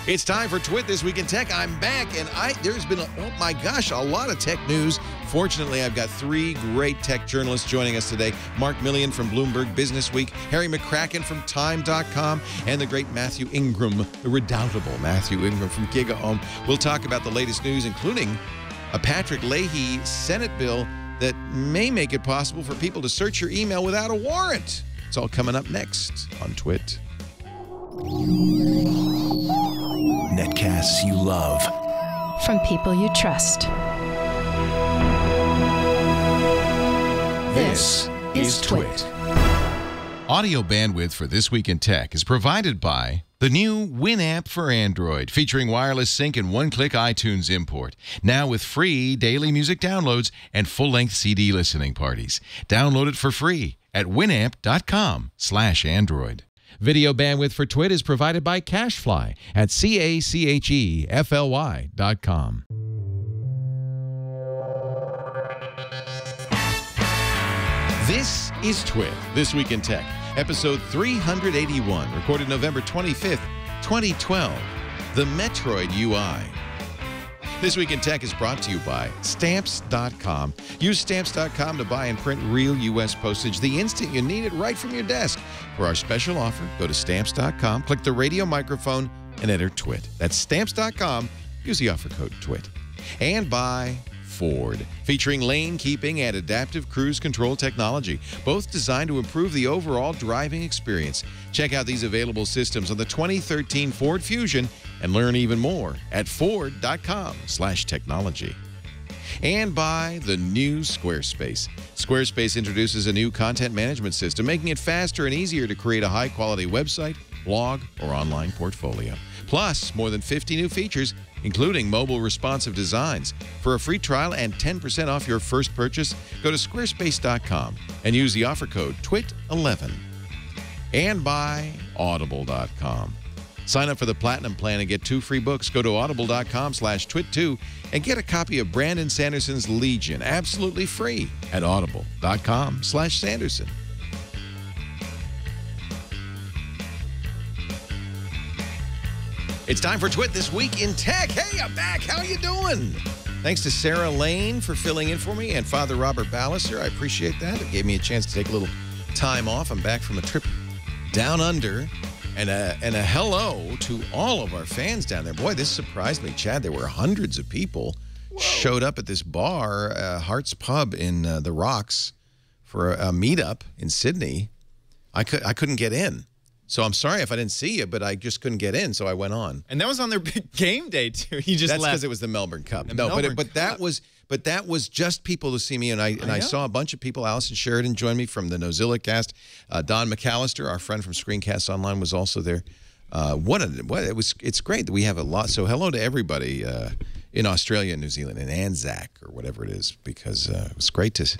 It's time for TWiT This Week in Tech. I'm back, and there's been, oh my gosh, a lot of tech news. Fortunately, I've got three great tech journalists joining us today. Mark Milian from Bloomberg Business Week, Harry McCracken from Time.com, and the great Mathew Ingram, the redoubtable Mathew Ingram from GigaOM. We'll talk about the latest news, including a Patrick Leahy Senate bill that may make it possible for people to search your email without a warrant. It's all coming up next on TWiT. Netcasts you love. From people you trust. This is TWiT. Audio bandwidth for This Week in Tech is provided by the new Winamp for Android, featuring wireless sync and one-click iTunes import. Now with free daily music downloads and full-length CD listening parties. Download it for free at winamp.com/Android. Video bandwidth for TWiT is provided by CacheFly at CacheFly.com. This is TWiT, This Week in Tech, episode 381, recorded November 25th, 2012, the Metroid UI. This Week in Tech is brought to you by Stamps.com. Use Stamps.com to buy and print real U.S. postage the instant you need it right from your desk. For our special offer, go to Stamps.com, click the radio microphone, and enter TWiT. That's Stamps.com. Use the offer code TWiT. And by Ford, featuring lane keeping and adaptive cruise control technology, both designed to improve the overall driving experience. Check out these available systems on the 2013 Ford Fusion and learn even more at Ford.com/technology. And by the new Squarespace. Squarespace introduces a new content management system, making it faster and easier to create a high-quality website, blog, or online portfolio. Plus, more than 50 new features, including mobile responsive designs. For a free trial and 10% off your first purchase, go to squarespace.com and use the offer code TWiT11. And by Audible.com. Sign up for the Platinum Plan and get 2 free books. Go to audible.com/TWiT2 and get a copy of Brandon Sanderson's Legion absolutely free at audible.com/Sanderson. It's time for TWiT This Week in Tech. Hey, I'm back. How you doing? Thanks to Sarah Lane for filling in for me and Father Robert Ballister. I appreciate that. It gave me a chance to take a little time off. I'm back from a trip down under. And a hello to all of our fans down there. Boy, this surprised me, Chad. There were hundreds of people showed up at this bar, Heart's Pub in the Rocks, for a meetup in Sydney. I couldn't get in. So I'm sorry if I didn't see you, but I just couldn't get in, so I went on. And that was on their big game day, too. You just That's left. because it was the Melbourne Cup. But that was just people to see me, and I saw a bunch of people. Allison Sheridan joined me from the Nozilla cast. Don McAllister, our friend from Screencast Online, was also there. It's great that we have a lot. So hello to everybody in Australia and New Zealand, in Anzac or whatever it is, because it was great to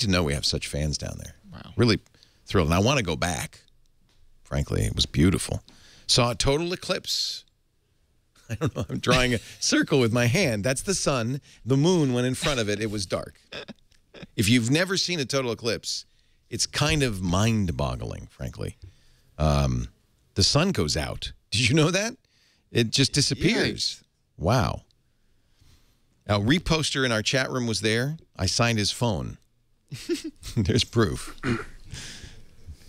know we have such fans down there. Wow, really thrilled, and I want to go back. Frankly, it was beautiful. Saw a total eclipse. I don't know. I'm drawing a circle with my hand. That's the sun. The moon went in front of it. It was dark. If you've never seen a total eclipse, it's kind of mind-boggling, frankly. The sun goes out. Did you know that? It just disappears. Yeah. Wow. Now, Reposter in our chat room was there. I signed his phone. There's proof.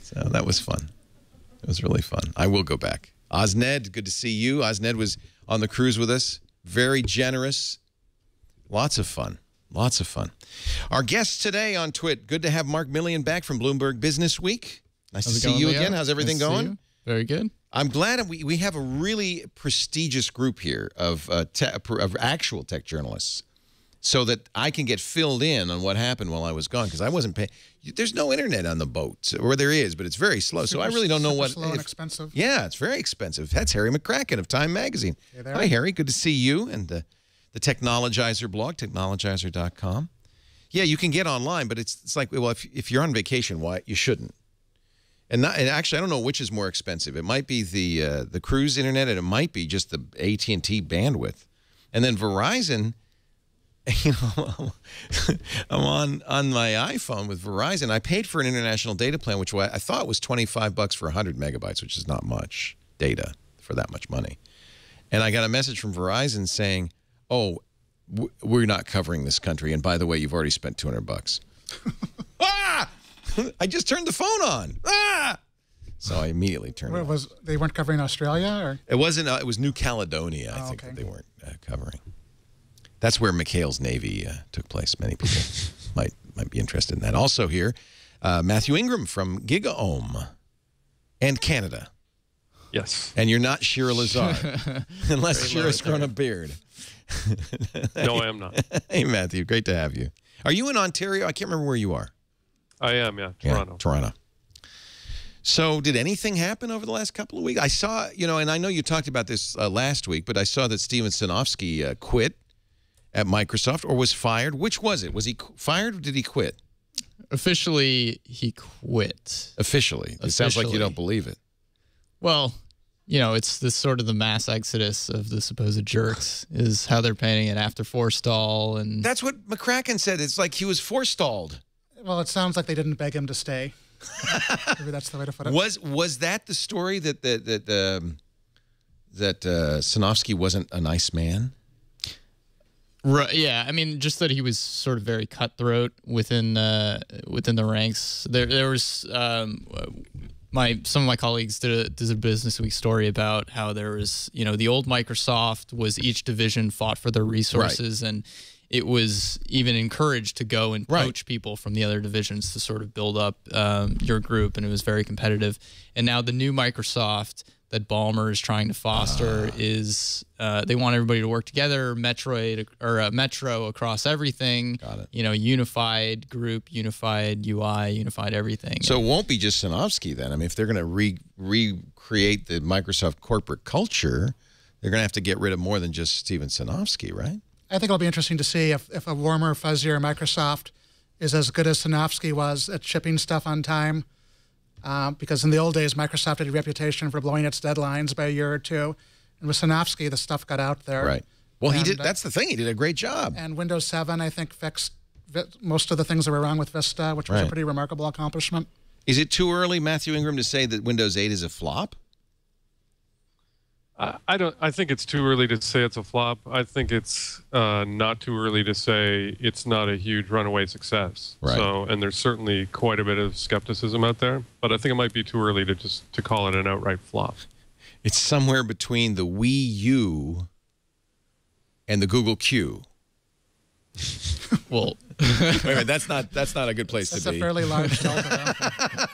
So that was fun. It was really fun. I will go back. Osned, good to see you. Osned was on the cruise with us. Very generous. Lots of fun. Lots of fun. Our guests today on TWiT. Good to have Mark Milian back from Bloomberg Business Week. Nice to see you again. How's everything going? Very good. I'm glad we have a really prestigious group here of actual tech journalists, so that I can get filled in on what happened while I was gone, because I wasn't paying. There's no internet on the boat, or there is, but it's very slow. So I really don't know what. Slow and expensive. Yeah, it's very expensive. That's Harry McCracken of Time Magazine. Hey there. Hi, Harry. Good to see you and the Technologizer blog, technologizer.com. Yeah, you can get online, but it's like, well, if you're on vacation, why you shouldn't. And actually, I don't know which is more expensive. It might be the cruise internet, and it might be just the AT&T bandwidth, and then Verizon. You know, I'm on my iPhone with Verizon. I paid for an international data plan, which I thought was $25 for 100 megabytes, which is not much data for that much money. And I got a message from Verizon saying, "Oh, we're not covering this country. And by the way, you've already spent $200." Ah! I just turned the phone on. Ah! So I immediately turned it on. They weren't covering Australia, or It wasn't. It was New Caledonia. I think that they weren't covering. That's where McHale's Navy took place. Many people might be interested in that. Also here, Mathew Ingram from GigaOM and Canada. Yes. And you're not Shira Lazar, unless Shira's grown a beard. No, I am not. Hey, Mathew, great to have you. Are you in Ontario? I can't remember where you are. I am, yeah, Toronto. Yeah, Toronto. So did anything happen over the last couple of weeks? I saw, and I know you talked about this last week, but I saw that Steven Sinofsky quit at Microsoft or was fired. Which was it? Was he fired or did he quit? Officially, he quit. Officially. It sounds like you don't believe it. Well, it's this sort of the mass exodus of the supposed jerks is how they're painting it after forestall. And that's what McCracken said. It's like he was forestalled. Well, it sounds like they didn't beg him to stay. Maybe that's the way to put it. Was that the story that Sinofsky wasn't a nice man? Right. Yeah. I mean, just that he was sort of very cutthroat within the ranks. There was some of my colleagues did a Business Week story about how there was the old Microsoft was each division fought for their resources and it was even encouraged to go and poach people from the other divisions to sort of build up your group, and it was very competitive. And now the new Microsoft that Ballmer is trying to foster is they want everybody to work together, Metro across everything. Got it. Unified group, unified UI, unified everything. So it won't be just Sinofsky then. I mean, if they're going to recreate the Microsoft corporate culture, they're going to have to get rid of more than just Steven Sinofsky, right? I think it'll be interesting to see if a warmer, fuzzier Microsoft is as good as Sinofsky was at shipping stuff on time. Because in the old days, Microsoft had a reputation for blowing its deadlines by a year or two. And with Sinofsky, the stuff got out there. Right. Well, he did. That's the thing. He did a great job. And Windows 7, I think, fixed most of the things that were wrong with Vista, which was a pretty remarkable accomplishment. Is it too early, Mathew Ingram, to say that Windows 8 is a flop? I think it's too early to say it's a flop. I think it's not too early to say it's not a huge runaway success. Right. So, and there's certainly quite a bit of skepticism out there, but I think it might be too early to call it an outright flop. It's somewhere between the Wii U and the Google Q. Well, wait a minute, that's not a good place to be. That's a fairly large delta.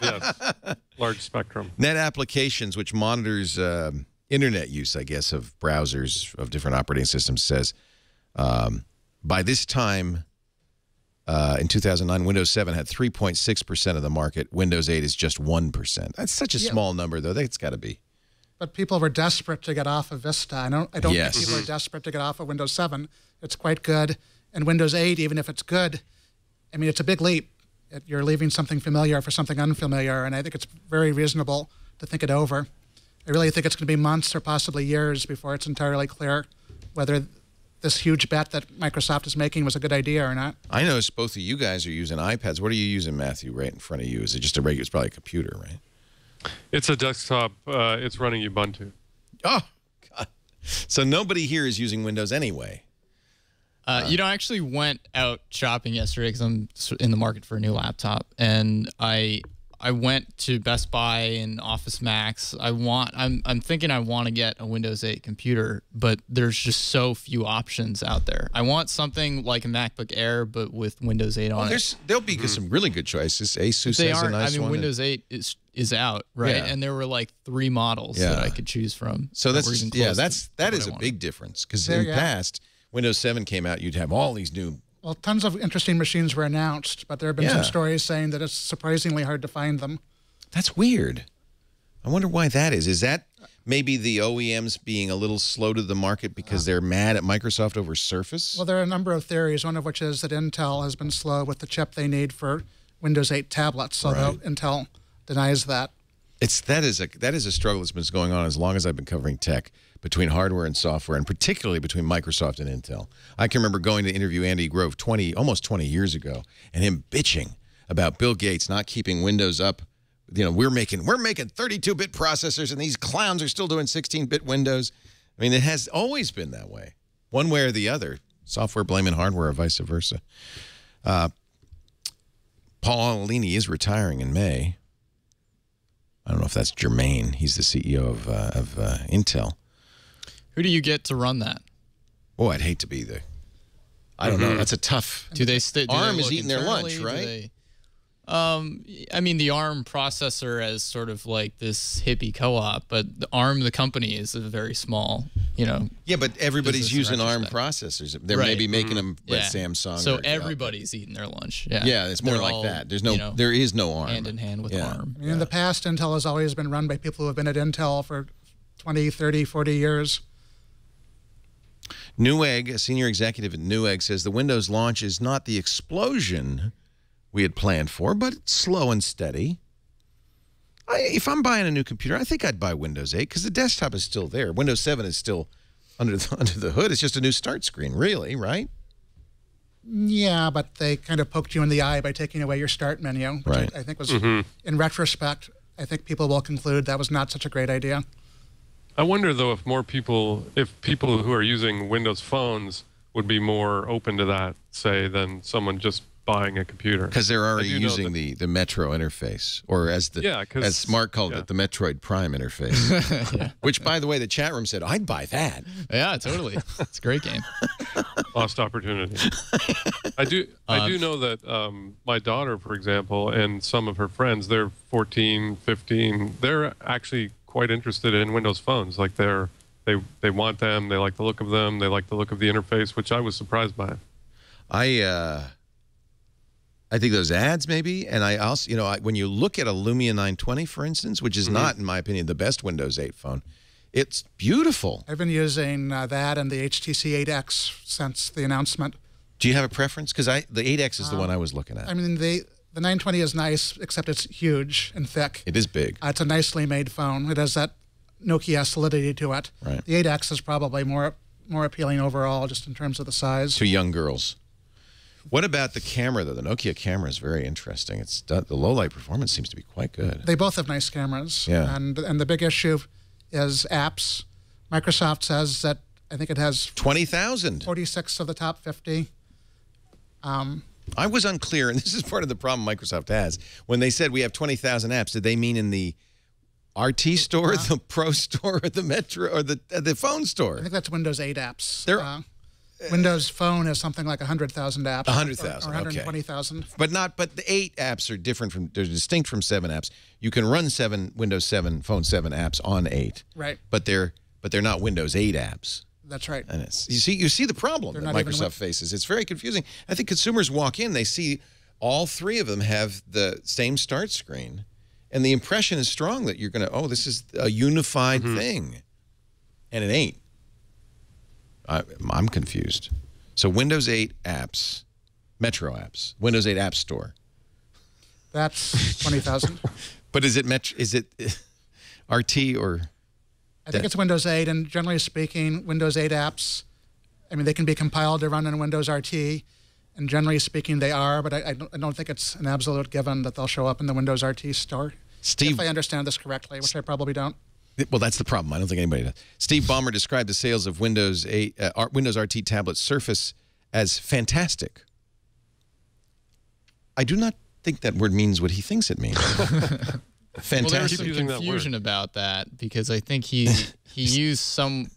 Yes, large spectrum. Net Applications, which monitors internet use, I guess, of browsers of different operating systems, says by this time in 2009, Windows 7 had 3.6% of the market. Windows 8 is just 1%. That's such a small number, though. That's got to be. But people were desperate to get off of Vista. I don't think people are desperate to get off of Windows 7. It's quite good. And Windows 8, even if it's good, I mean, it's a big leap. You're leaving something familiar for something unfamiliar, and I think it's very reasonable to think it over. I really think it's going to be months or possibly years before it's entirely clear whether this huge bet that Microsoft is making was a good idea or not. I noticed both of you guys are using iPads. What are you using, Mathew, right in front of you? Is it just a regular, it's probably a computer, right? It's a desktop. It's running Ubuntu. Oh, God. So nobody here is using Windows anyway. I actually went out shopping yesterday because I'm in the market for a new laptop, and I went to Best Buy and Office Max. I'm thinking I want to get a Windows 8 computer, but there's just so few options out there. I want something like a MacBook Air, but with Windows 8 on it. There'll be some really good choices. Asus has a nice one. Windows 8 is out, right? Yeah. And there were like 3 models that I could choose from. So that is a big difference, because in the past, Windows 7 came out, you'd have all these new. Well, tons of interesting machines were announced, but there have been some stories saying that it's surprisingly hard to find them. That's weird. I wonder why that is. Is that maybe the OEMs being a little slow to the market because they're mad at Microsoft over Surface? Well, there are a number of theories, one of which is that Intel has been slow with the chip they need for Windows 8 tablets, although Intel denies that. That is a struggle that's been going on as long as I've been covering tech, between hardware and software, and particularly between Microsoft and Intel. I can remember going to interview Andy Grove almost 20 years ago, and him bitching about Bill Gates not keeping Windows up. You know, we're making 32-bit processors, and these clowns are still doing 16-bit Windows. I mean, it has always been that way, one way or the other. Software blaming hardware or vice versa. Paul Alini is retiring in May. I don't know if that's germane. He's the CEO of Intel. Who do you get to run that? Oh, I'd hate to be the... I don't know. That's a tough... Do they ARM is eating their lunch, right? I mean, the ARM processor as sort of like this hippie co-op, but the ARM, the company, is a very small, Yeah, but everybody's using ARM processors. They're maybe making them with Samsung. So everybody's eating their lunch. Yeah, yeah, it's more like that. There's no, there is no ARM. Hand in hand with ARM. I mean, in the past, Intel has always been run by people who have been at Intel for 20, 30, 40 years. Newegg, a senior executive at Newegg, says the Windows launch is not the explosion we had planned for, but it's slow and steady. If I'm buying a new computer, I think I'd buy Windows 8 because the desktop is still there. Windows 7 is still under the hood. It's just a new start screen, really, right? Yeah, but they kind of poked you in the eye by taking away your start menu, which I think was, in retrospect, I think people will conclude that was not such a great idea. I wonder, though, if people who are using Windows phones would be more open to that, say, than someone just buying a computer. Because they're already using the Metro interface, or as Mark called it, the Metroid Prime interface. Which, by the way, the chat room said, I'd buy that. Yeah, totally. It's a great game. Lost opportunity. I do know that my daughter, for example, and some of her friends, they're 14, 15, they're actually quite interested in Windows phones. Like they want them, they like the look of them, they like the look of the interface, which I was surprised by. I think those ads, maybe, and I also, when you look at a Lumia 920, for instance, which is not, in my opinion, the best Windows 8 phone, it's beautiful. I've been using that and the HTC 8X since the announcement. Do you have a preference? Because the 8X is the one I was looking at. I mean, the 920 is nice, except it's huge and thick. It is big. It's a nicely made phone. It has that Nokia solidity to it. Right. The 8X is probably more appealing overall, just in terms of the size. To young girls. What about the camera, though? The Nokia camera is very interesting. The low-light performance seems to be quite good. They both have nice cameras. Yeah. And the big issue is apps. Microsoft says that I think it has 20,000. 46 of the top 50. I was unclear, and this is part of the problem Microsoft has. When they said we have 20,000 apps, did they mean in the RT store, the Pro store, or the Metro, or the phone store? I think that's Windows 8 apps. Windows Phone has something like 100,000 apps. 100,000, or 120,000. But the 8 apps are different they're distinct from 7 apps. You can run Windows 7, Phone 7 apps on 8. Right. But they're not Windows 8 apps. That's right. And you see the problem that Microsoft faces. It's very confusing. I think consumers walk in, they see all 3 of them have the same start screen, and the impression is strong that you're going to, this is a unified thing, and it ain't. I'm confused. So Windows 8 apps, Metro apps, Windows 8 App Store. That's 20,000. But is it RT or? I think it's Windows 8, and generally speaking, Windows 8 apps, I mean, they can be compiled to run in Windows RT, and generally speaking, they are, but I don't think it's an absolute given that they'll show up in the Windows RT store. Steve, if I understand this correctly, which I probably don't. Well, that's the problem. I don't think anybody does. Steve Ballmer described the sales of Windows RT tablet Surface as fantastic. I do not think that word means what he thinks it means. Fantastic. Well, there was some confusion about that because I think he used some.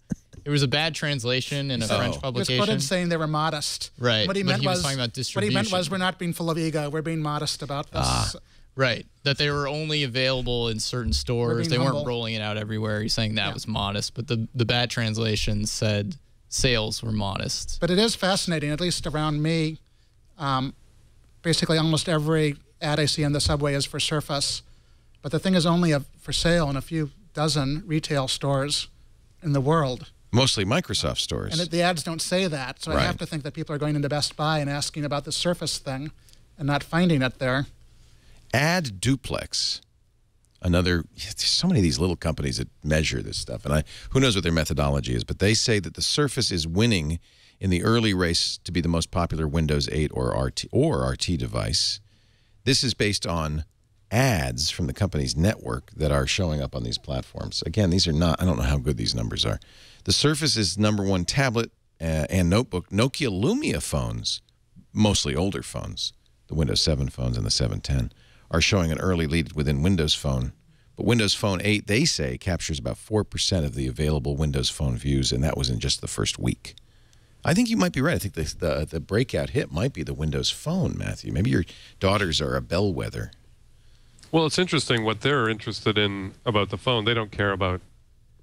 It was a bad translation in a French publication. He was quoted saying they were modest. Right. What he meant was talking about distribution. What he meant was we're not being full of ego. We're being modest about this. Right. That they were only available in certain stores. They weren't rolling it out everywhere. He's saying that was modest. But the bad translation said sales were modest. But it is fascinating, at least around me. Basically, almost every ad I see on the subway is for Surface. But the thing is only for sale in a few dozen retail stores in the world. Mostly Microsoft stores. And the ads don't say that. So I have to think that people are going into Best Buy and asking about the Surface thing and not finding it there. Ad Duplex, there's so many of these little companies that measure this stuff, and who knows what their methodology is, but they say that the Surface is winning in the early race to be the most popular Windows 8 or RT device. This is based on ads from the company's network that are showing up on these platforms. Again, these are not, I don't know how good these numbers are. The Surface is #1 tablet and notebook. Nokia Lumia phones, mostly older phones, the Windows 7 phones and the 710, are showing an early lead within Windows Phone. But Windows Phone 8, they say, captures about 4% of the available Windows Phone views, and that was in just the first week. I think you might be right. I think the breakout hit might be the Windows Phone, Matthew. Maybe your daughters are a bellwether. Well, it's interesting what they're interested in about the phone. They don't care about,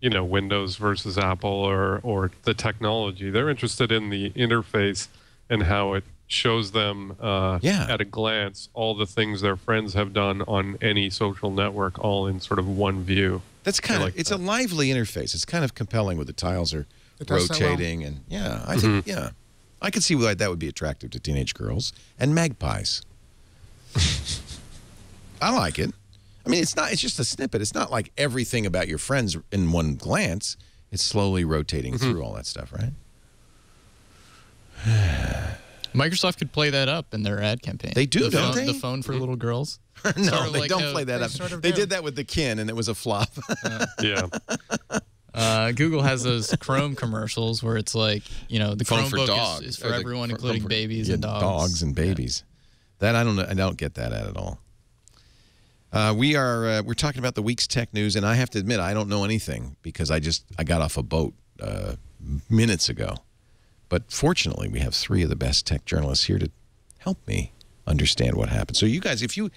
you know, Windows versus Apple or the technology. They're interested in the interface and how it shows them at a glance all the things their friends have done on any social network, all in sort of one view. That's kind of, it's a lively interface. It's kind of compelling with the tiles are rotating. And yeah, I think, yeah, I could see why that would be attractive to teenage girls and magpies. I like it. I mean, it's just a snippet. It's not like everything about your friends in one glance. It's slowly rotating through all that stuff, right? Microsoft could play that up in their ad campaign. They do, don't they? The phone for little girls. No, they don't play that up. They did that with the Kin, and it was a flop. Yeah. Google has those Chrome commercials where it's like, you know, the Chromebook is for everyone, including babies and dogs. Dogs and babies. That I don't know. I don't get that at all. We're talking about the week's tech news, and I have to admit I don't know anything because I got off a boat minutes ago. But fortunately, we have 3 of the best tech journalists here to help me understand what happened. So you guys, if you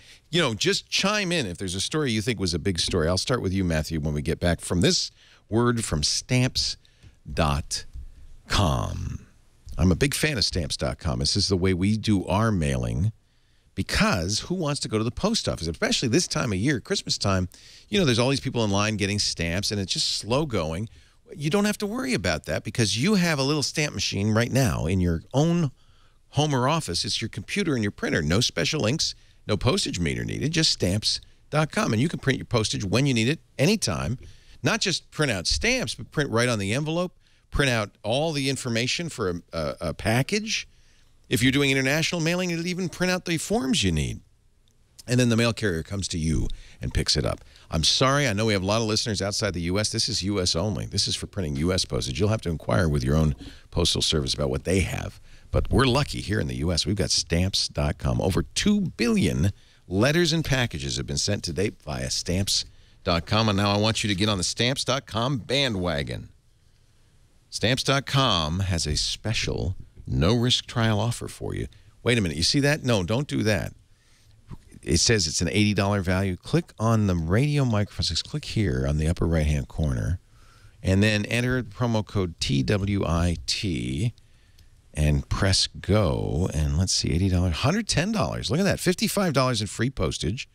just chime in if there's a story you think was a big story. I'll start with you, Matthew, when we get back from this word from Stamps.com. I'm a big fan of Stamps.com. This is the way we do our mailing. Because who wants to go to the post office, especially this time of year, Christmas time? You know, there's all these people in line getting stamps, and it's just slow going. You don't have to worry about that because you have a little stamp machine right now in your own home or office. It's your computer and your printer. No special inks, no postage meter needed, just Stamps.com. And you can print your postage when you need it, anytime. Not just print out stamps, but print right on the envelope, print out all the information for a package. If you're doing international mailing, it'll even print out the forms you need. And then the mail carrier comes to you and picks it up. I'm sorry, I know we have a lot of listeners outside the U.S. This is U.S. only. This is for printing U.S. postage. You'll have to inquire with your own postal service about what they have. But we're lucky here in the U.S. We've got Stamps.com. Over 2 billion letters and packages have been sent to date via Stamps.com. And now I want you to get on the Stamps.com bandwagon. Stamps.com has a special no-risk trial offer for you. Wait a minute. You see that? No, don't do that. It says it's an $80 value. Click on the radio microphone. Just click here on the upper right-hand corner, and then enter promo code TWiT and press go. And let's see, $80, $110. Look at that, $55 in free postage,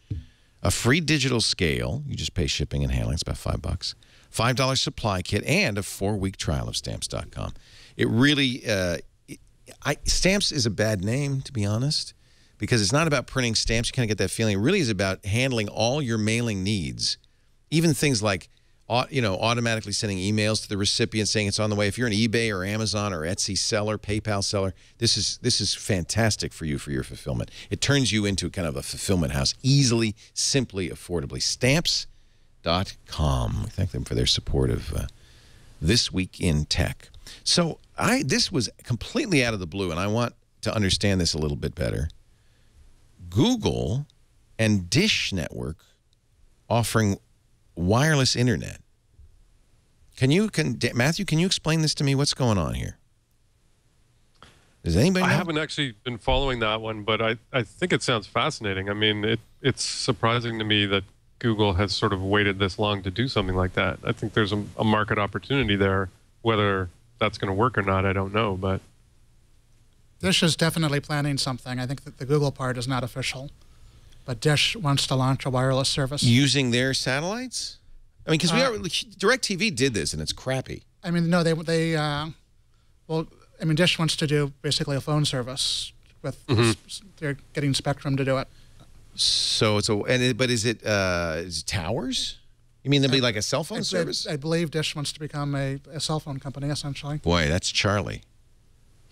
a free digital scale. You just pay shipping and handling. It's about $5. $5 supply kit and a 4-week trial of Stamps.com. It really, Stamps is a bad name, to be honest. Because it's not about printing stamps. You kind of get that feeling. It really is about handling all your mailing needs, even things like, automatically sending emails to the recipient saying it's on the way. If you're an eBay or Amazon or Etsy seller, PayPal seller, this is fantastic for you for your fulfillment. It turns you into kind of a fulfillment house, easily, simply, affordably. Stamps.com. We thank them for their support of This Week in Tech. So this was completely out of the blue, and I want to understand this a little bit better. Google and Dish Network offering wireless internet. Matthew, can you explain this to me? What's going on here? Does anybody know? I haven't actually been following that one, but I think it sounds fascinating. I mean, it's surprising to me that Google has sort of waited this long to do something like that. I think there's a market opportunity there. Whether that's going to work or not, I don't know, but Dish is definitely planning something. I think that the Google part is not official, but Dish wants to launch a wireless service. Using their satellites? I mean, because DirecTV did this, and it's crappy. I mean, no, Dish wants to do basically a phone service with, they're getting Spectrum to do it. So but is it towers? You mean there'll be like a cell phone service? I believe Dish wants to become a cell phone company, essentially. Boy, that's Charlie.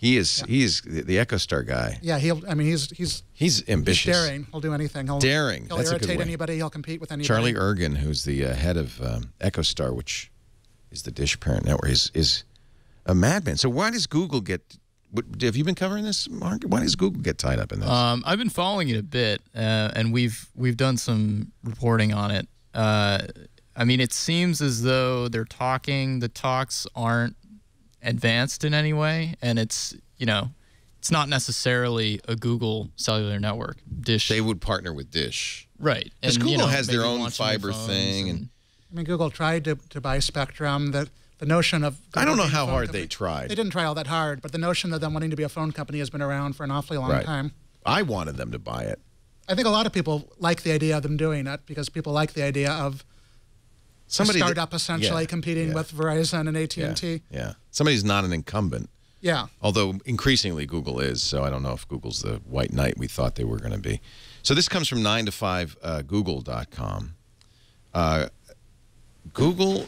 He is. Yeah. He is the EchoStar guy. Yeah, I mean, he's ambitious. He's daring. He'll do anything. He'll That's irritate anybody. He'll compete with anybody. Charlie Ergen, who's the head of EchoStar, which is the Dish parent network, is a madman. So why does Google get? Have you been covering this, Mark? Why does Google get tied up in this? I've been following it a bit, and we've done some reporting on it. I mean, it seems as though they're talking. The talks aren't advanced in any way, and it's not necessarily a Google cellular network. Dish. They would partner with Dish, right? Because Google has their own fiber thing, and I mean, Google tried to buy Spectrum. The notion of I don't know how hard they tried. They didn't try all that hard, but the notion of them wanting to be a phone company has been around for an awfully long time. I wanted them to buy it. I think a lot of people like the idea of them doing it because people like the idea of a startup essentially competing with Verizon and AT&T. Yeah. Somebody's not an incumbent. Yeah. Although increasingly Google is, so I don't know if Google's the white knight we thought they were going to be. So this comes from 9to5google.com. Google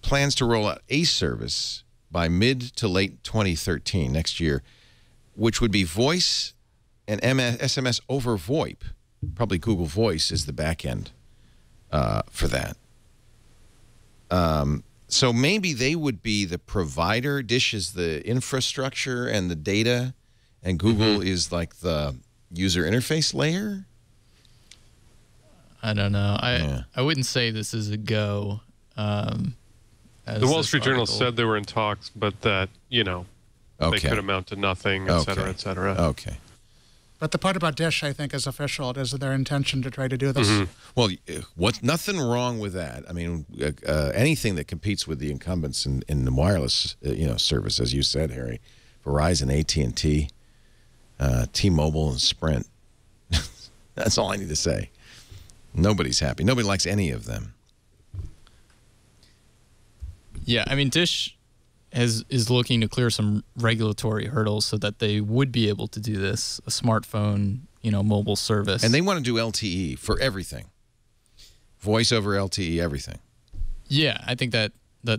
plans to roll out a service by mid to late 2013, next year, which would be voice and SMS over VoIP. Probably Google Voice is the back end for that. So maybe they would be the provider. Dish is the infrastructure and the data, and Google is like the user interface layer. I don't know. I wouldn't say this is a go. The Wall Street Journal said they were in talks, but that, they could amount to nothing, et cetera, et cetera. Okay. But the part about Dish, I think, is official. It is their intention to try to do this. Well, nothing wrong with that. I mean, anything that competes with the incumbents in the wireless, service, as you said, Harry, Verizon, AT&T, T-Mobile, and Sprint. That's all I need to say. Nobody's happy. Nobody likes any of them. Yeah, I mean, Dish is looking to clear some regulatory hurdles so that they would be able to do this, a smartphone, mobile service. And they want to do LTE for everything. Voice over LTE, everything. Yeah, I think that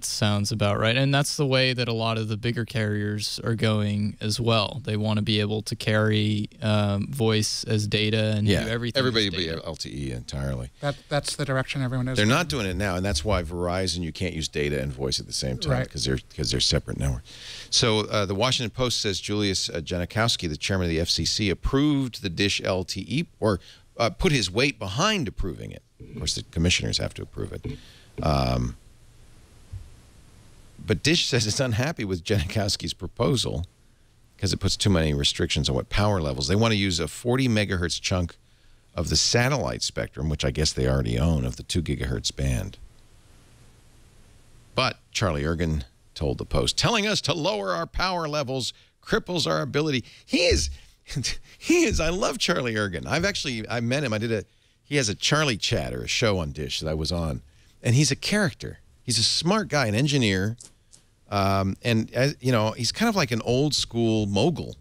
sounds about right. And that's the way that a lot of the bigger carriers are going as well. They want to be able to carry voice as data and do everything. Everybody will be LTE entirely. That's the direction everyone is. They're not doing it now, and that's why Verizon, you can't use data and voice at the same time because they're separate networks. So the Washington Post says Julius Janikowski, the chairman of the FCC, approved the Dish LTE, or put his weight behind approving it. Of course, the commissioners have to approve it. But Dish says it's unhappy with Janikowski's proposal because it puts too many restrictions on what power levels. They want to use a 40 megahertz chunk of the satellite spectrum, which I guess they already own, of the 2 gigahertz band. But Charlie Ergen told the Post, telling us to lower our power levels cripples our ability. He is, I love Charlie Ergen. I met him. He has a Charlie Chat, or a show on Dish that I was on. And he's a character. He's a smart guy, an engineer, and he's kind of like an old school mogul.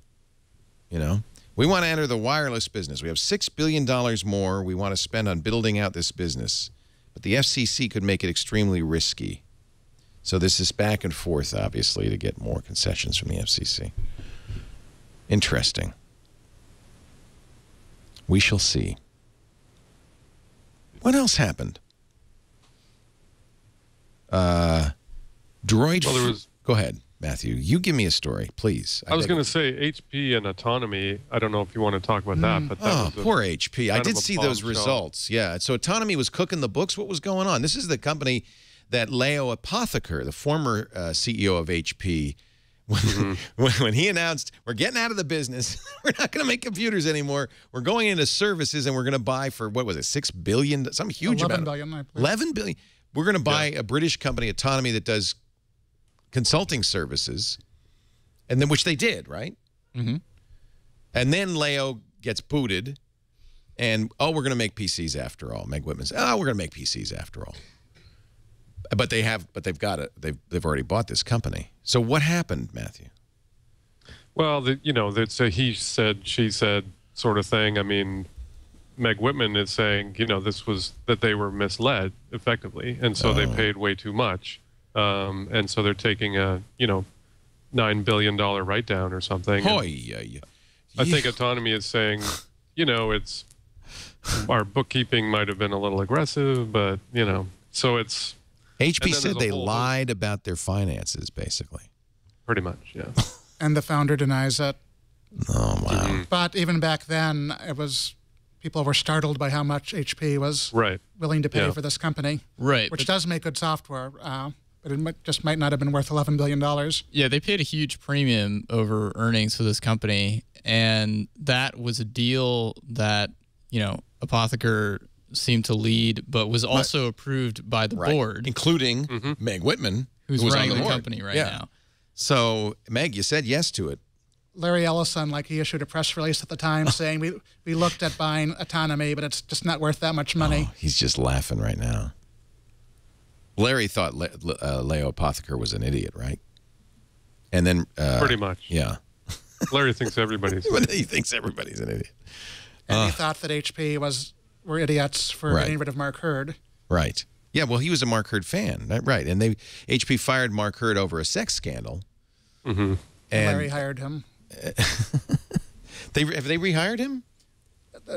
We want to enter the wireless business. We have $6 billion more we want to spend on building out this business, but the FCC could make it extremely risky. So this is back and forth, obviously, to get more concessions from the FCC. Interesting. We shall see. What else happened? Droid. Well, go ahead, Matthew. You give me a story, please. I was going to say HP and autonomy. I don't know if you want to talk about that, but poor HP. I did see those results. Yeah. So autonomy was cooking the books. What was going on? This is the company that Leo Apotheker, the former CEO of HP, when he announced, we're getting out of the business, we're not going to make computers anymore, we're going into services, and we're going to buy for, what was it, $6 billion? Some huge amount. $11 billion. We're going to buy a British company, Autonomy, that does consulting services, and then which they did, right? And then Leo gets booted, and we're going to make PCs after all. Meg Whitman says, we're going to make PCs after all. But they've got it. They've already bought this company. So what happened, Matthew? Well, that's a he said, she said sort of thing. I mean, Meg Whitman is saying, this was that they were misled effectively, and so they paid way too much, and so they're taking a $9 billion write-down or something. Oh, yeah. I think autonomy is saying, you know, it's our bookkeeping might have been a little aggressive, but, you know, so it's... HP said they lied about their finances, basically. Pretty much, yeah. And the founder denies it. Oh, wow. Mm-hmm. But even back then, it was people were startled by how much HP was willing to pay for this company. Right. Which does make good software, but it just might not have been worth $11 billion. Yeah, they paid a huge premium over earnings for this company, and that was a deal that, you know, Apotheker seemed to lead, but was also approved by the board. Including Meg Whitman, who's running the company right now. So, Meg, you said yes to it. Larry Ellison, like, he issued a press release at the time saying, we looked at buying autonomy, but it's just not worth that much money. Oh, he's just laughing right now. Larry thought Leo Apotheker was an idiot, right? And then... pretty much. Yeah. Larry thinks everybody's... He thinks everybody's an idiot. And he thought that HP were idiots for getting rid of Mark Hurd. Right. Yeah, well, he was a Mark Hurd fan. Right. And HP fired Mark Hurd over a sex scandal. Mm-hmm. And Larry hired him. Have they rehired him?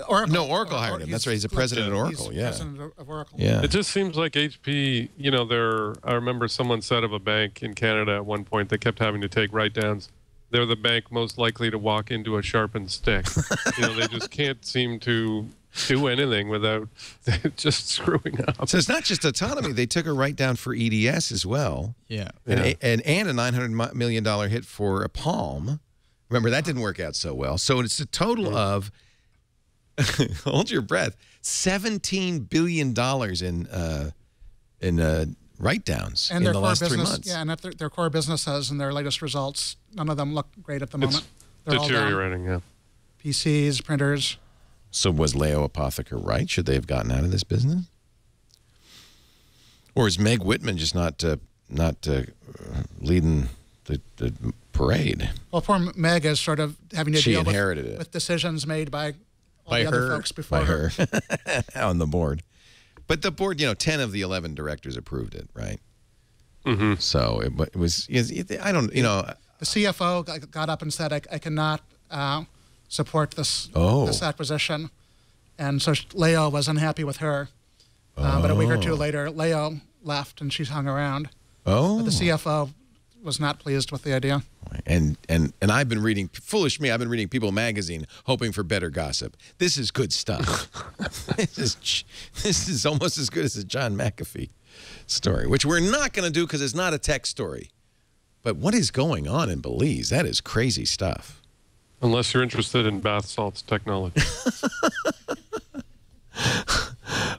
Oracle. No, Oracle hired him. That's right. He's the president at Oracle. He's president of Oracle. Yeah. It just seems like HP, you know, I remember someone said of a bank in Canada at one point, they kept having to take write-downs. They're the bank most likely to walk into a sharpened stick. You know, they just can't seem to do anything without just screwing up. So it's not just autonomy. They took a write-down for EDS as well. Yeah. And a $900 million hit for a Palm. Remember, that didn't work out so well. So it's a total of, hold your breath, $17 billion in write-downs in the last 3 months. Yeah, and their core businesses and their latest results, none of them look great at the moment. They're deteriorating, yeah. PCs, printers. So was Leo Apotheker right? Should they have gotten out of this business? Or is Meg Whitman just not leading the parade? Well, poor Meg is sort of having to deal with with decisions made by all the other folks before her. On the board. But the board, you know, 10 of the 11 directors approved it, right? Mm-hmm. So it was, I don't, you know. The CFO got up and said, I cannot support this acquisition. And so Leo was unhappy with her. But a week or two later, Leo left and she hung around. Oh. But the CFO was not pleased with the idea. And I've been reading, foolish me, I've been reading People magazine hoping for better gossip. This is good stuff. This is almost as good as the John McAfee story, which we're not going to do because it's not a tech story. But what is going on in Belize? That is crazy stuff. Unless you're interested in bath salts technology.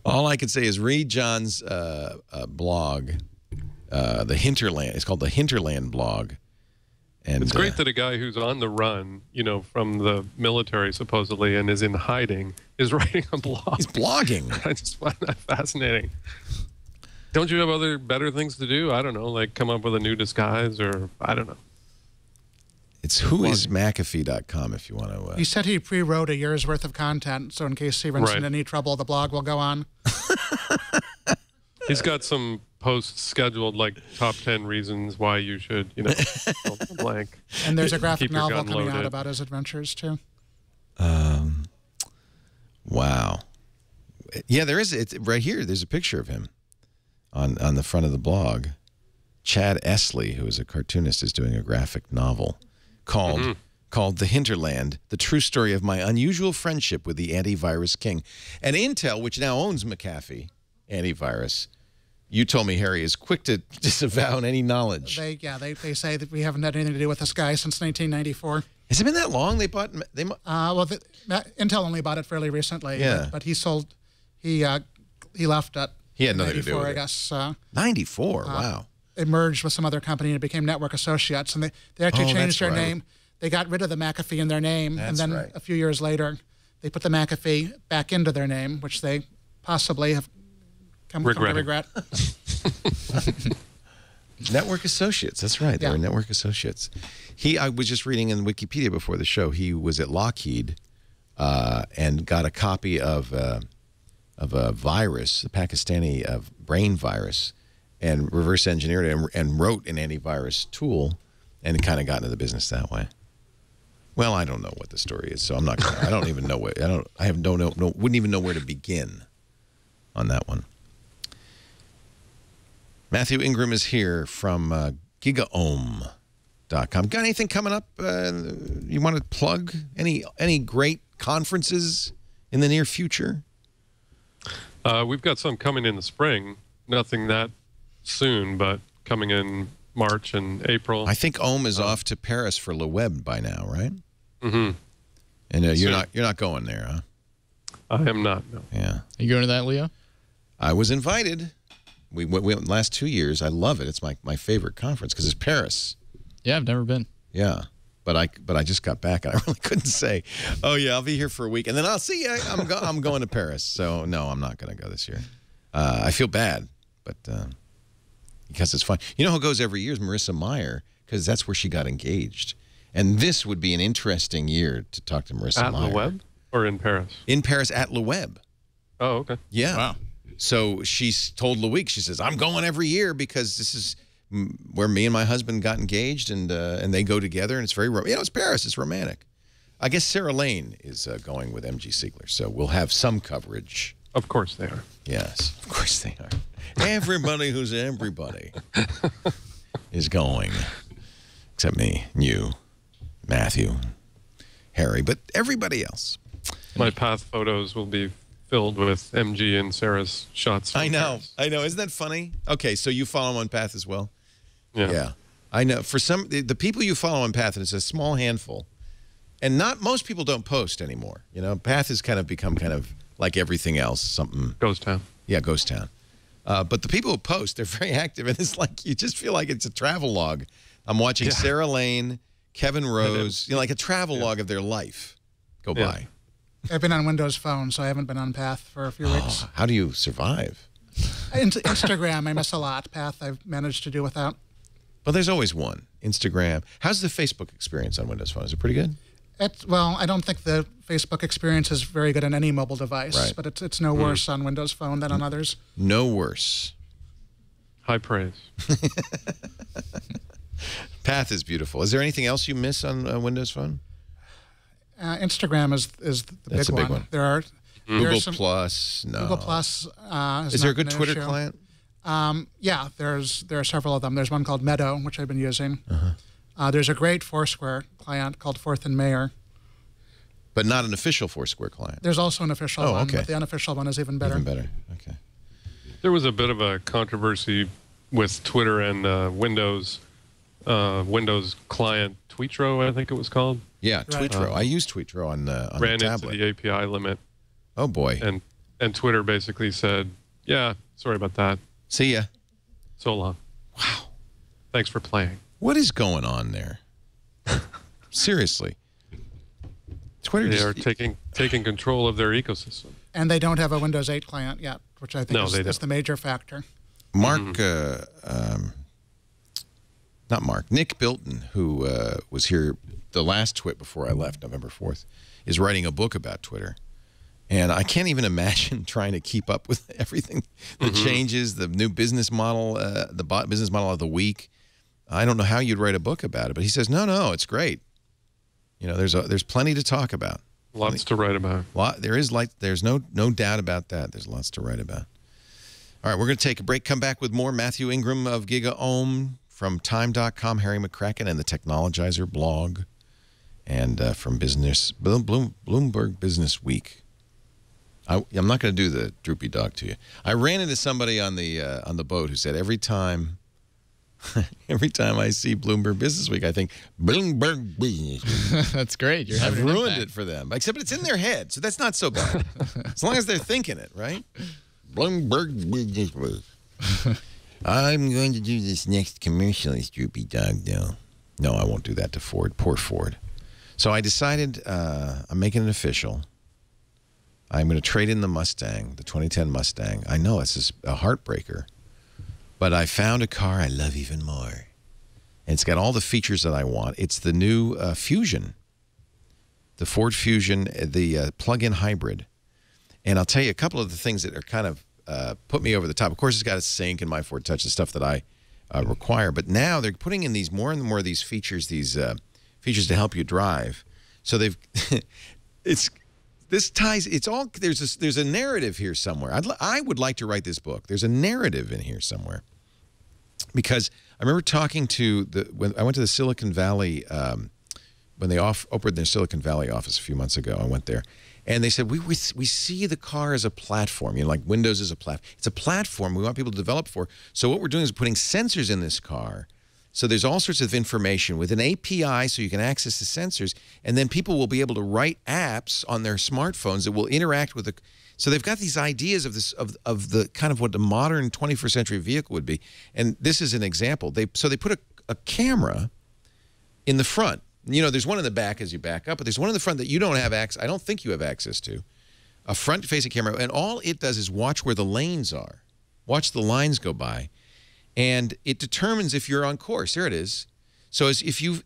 All I can say is read John's blog, the Hinterland. It's called the Hinterland blog. And it's great that a guy who's on the run, you know, from the military supposedly and is in hiding is writing a blog. He's blogging. I just find that fascinating. Don't you have better things to do? I don't know, like come up with a new disguise or I don't know. It's whoismcafee.com if you want to. He said he pre-wrote a year's worth of content, so in case he runs into any trouble, the blog will go on. He's got some posts scheduled, like top 10 reasons why you should, you know, fill the blank. And there's a graphic novel coming out about his adventures, too. Wow. Yeah, there is. It's right here. There's a picture of him on the front of the blog. Chad Esley, who is a cartoonist, is doing a graphic novel called The Hinterland, the true story of my unusual friendship with the antivirus king. And Intel, which now owns McAfee antivirus, you told me, Harry, is quick to disavow any knowledge. They say that we haven't had anything to do with this guy since 1994. Has it been that long? Intel only bought it fairly recently. Yeah. But he left at he had nothing to do with I it. guess. 94, wow. It merged with some other company and it became Network Associates. And they actually changed their name. They got rid of the McAfee in their name. And then a few years later, they put the McAfee back into their name, which they possibly have come to regret. Network Associates, that's right. They were Network Associates. I was just reading in Wikipedia before the show, he was at Lockheed and got a copy of a virus, a Pakistani brain virus, and reverse engineered it and wrote an antivirus tool and kind of got into the business that way. Well, I don't know what the story is, so I'm not gonna, I don't even know what, wouldn't even know where to begin on that one. Mathew Ingram is here from gigaohm.com. Got anything coming up you want to plug? Any great conferences in the near future? We've got some coming in the spring. Nothing that soon, but coming in March and April. I think Ohm is off to Paris for Le Web by now, right? Mm-hmm. And you're not going there, huh? I am not. No. Yeah. Are you going to that, Leo? I was invited. We went the last 2 years. I love it. It's my favorite conference because it's Paris. Yeah, I've never been. Yeah. But I just got back, and I really couldn't say, oh, yeah, I'll be here for a week, and then I'll see you. I'm going to Paris. So, no, I'm not going to go this year. I feel bad, but because it's fun. You know who goes every year is Marissa Meyer, because that's where she got engaged. And this would be an interesting year to talk to Marissa Meyer. At Le Web or in Paris? In Paris at Le Web. Oh, okay. Yeah. Wow. So she's told Loic, she says, I'm going every year because this is where me and my husband got engaged, and they go together, and it's very, it's Paris, it's romantic. I guess Sarah Lane is going with MG Siegler, so we'll have some coverage. Of course they are. Yes, of course they are. Everybody who's everybody is going, except me, you, Mathew, Harry, but everybody else. My path photos will be filled with MG and Sarah's shots. I know. Isn't that funny? Okay, so you follow on Path as well? Yeah. I know. For some, the people you follow on Path, and it's a small handful, and not most people don't post anymore. You know, Path has kind of become kind of like everything else, something. Ghost town. Yeah, ghost town. But the people who post, they're very active, and it's like you just feel like it's a travel log. I'm watching Sarah Lane, Kevin Rose, like a travel log of their life go by. I've been on Windows Phone, so I haven't been on Path for a few weeks. How do you survive? Instagram, I miss a lot. Path, I've managed to do without. Well, there's always one. Instagram. How's the Facebook experience on Windows Phone? Is it pretty good? Well, I don't think the Facebook experience is very good on any mobile device, but it's no worse on Windows Phone than on others. No worse. High praise. Path is beautiful. Is there anything else you miss on Windows Phone? Instagram is the big one. There are Google Plus. No. Google Plus. Is there a good Twitter client? Yeah, there are several of them. There's one called Meadow, which I've been using. There's a great Foursquare client called Fourth and Mayor. But not an official Foursquare client. There's also an official one, but the unofficial one is even better. Even better. Okay. There was a bit of a controversy with Twitter and Windows client Tweetro, I think it was called. Yeah, Tweetro. I use Tweetro on the tablet. Ran into the API limit. Oh boy. And Twitter basically said, "Yeah, sorry about that. See ya. So long. Wow. Thanks for playing." What is going on there? Seriously. Twitter they are taking control of their ecosystem. And they don't have a Windows 8 client yet, which I think is the major factor. Mark, not Mark, Nick Bilton, who was here the last twit before I left, November 4th, is writing a book about Twitter. And I can't even imagine trying to keep up with everything, the changes, the new business model, the business model of the week. I don't know how you'd write a book about it, but he says, no, it's great. You know, there's plenty to talk about. Lots to write about. There's no doubt about that. There's lots to write about. All right, we're going to take a break, come back with more. Mathew Ingram of GigaOhm, from Time.com, Harry McCracken, and the Technologizer blog, and from Bloomberg Business Week. I'm not going to do the droopy dog to you. I ran into somebody on the boat who said every time I see Bloomberg Business Week, I think Bloomberg Business Week. That's great. I've ruined it for them, except it's in their head, so that's not so bad. As long as they're thinking it, right? Bloomberg Business Week. I'm going to do this next commercial, droopy dog, though. No, I won't do that to Ford. Poor Ford. So I decided I'm making it official. I'm going to trade in the Mustang, the 2010 Mustang. I know it's just a heartbreaker, but I found a car I love even more. And it's got all the features that I want. It's the new Fusion, the Ford Fusion, the plug-in hybrid. And I'll tell you a couple of the things that are kind of put me over the top. Of course, it's got a sync and my Ford Touch, the stuff that I require. But now they're putting in these more and more of these features, features to help you drive. So they've there's a narrative here somewhere. I would like to write this book. There's a narrative in here somewhere, because I remember talking to when I went to the Silicon Valley when they opened their Silicon Valley office a few months ago. I went there, and they said we see the car as a platform. Like Windows is a platform. It's a platform we want people to develop for. So what we're doing is putting sensors in this car. So there's all sorts of information with an API, so you can access the sensors, and then people will be able to write apps on their smartphones that will interact with the. So they've got these ideas of this of the kind of what the modern 21st century vehicle would be, and this is an example. They put a camera in the front. There's one in the back as you back up, but there's one in the front that you don't have access. I don't think you have access to. A front-facing camera, and all it does is watch where the lanes are, watch the lines go by. And it determines if you're on course. There it is. So if you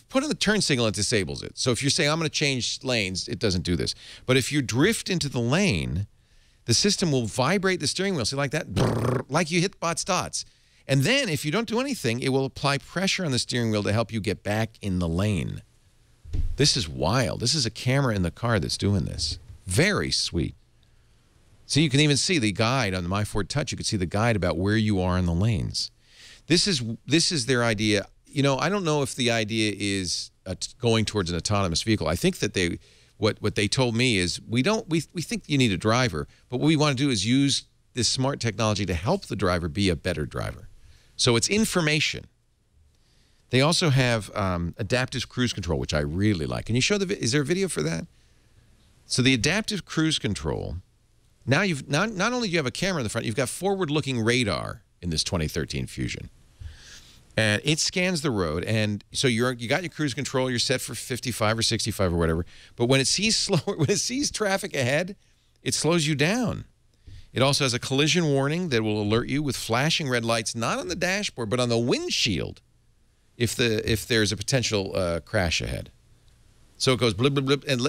put in the turn signal, it disables it. So if you're saying, I'm going to change lanes, it doesn't do this. But if you drift into the lane, the system will vibrate the steering wheel. So like that, brrr, like you hit bot dots. And then if you don't do anything, it will apply pressure on the steering wheel to help you get back in the lane. This is wild. This is a camera in the car that's doing this. Very sweet. So you can even see the guide on the My Ford Touch. You can see the guide about where you are in the lanes. This is their idea. I don't know if the idea is going towards an autonomous vehicle. I think that what they told me is we think you need a driver, but what we want to do is use this smart technology to help the driver be a better driver. So it's information. They also have adaptive cruise control, which I really like. Can you show is there a video for that? So the adaptive cruise control. Now not only do you have a camera in the front, you've got forward-looking radar in this 2013 Fusion, and it scans the road. And so you got your cruise control. You're set for 55 or 65 or whatever. But when it sees traffic ahead, it slows you down. It also has a collision warning that will alert you with flashing red lights, not on the dashboard but on the windshield, if there's a potential crash ahead. So it goes blip, blip, blip, and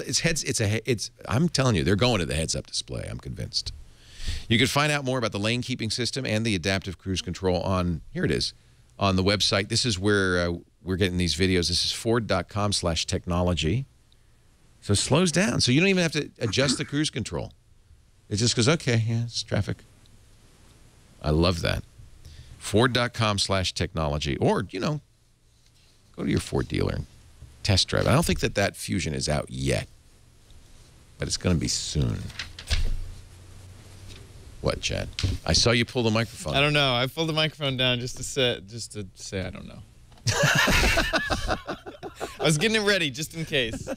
I'm telling you, they're going to the heads-up display. I'm convinced. You can find out more about the lane keeping system and the adaptive cruise control here it is, on the website. This is where we're getting these videos. This is Ford.com/technology. So it slows down. So you don't even have to adjust the cruise control. It just goes, okay, yeah, it's traffic. I love that. Ford.com/technology. Or, go to your Ford dealer and test drive. I don't think that Fusion is out yet, but it's going to be soon. What, Chad? I saw you pull the microphone. I don't know. I pulled the microphone down just to say I don't know. I was getting it ready just in case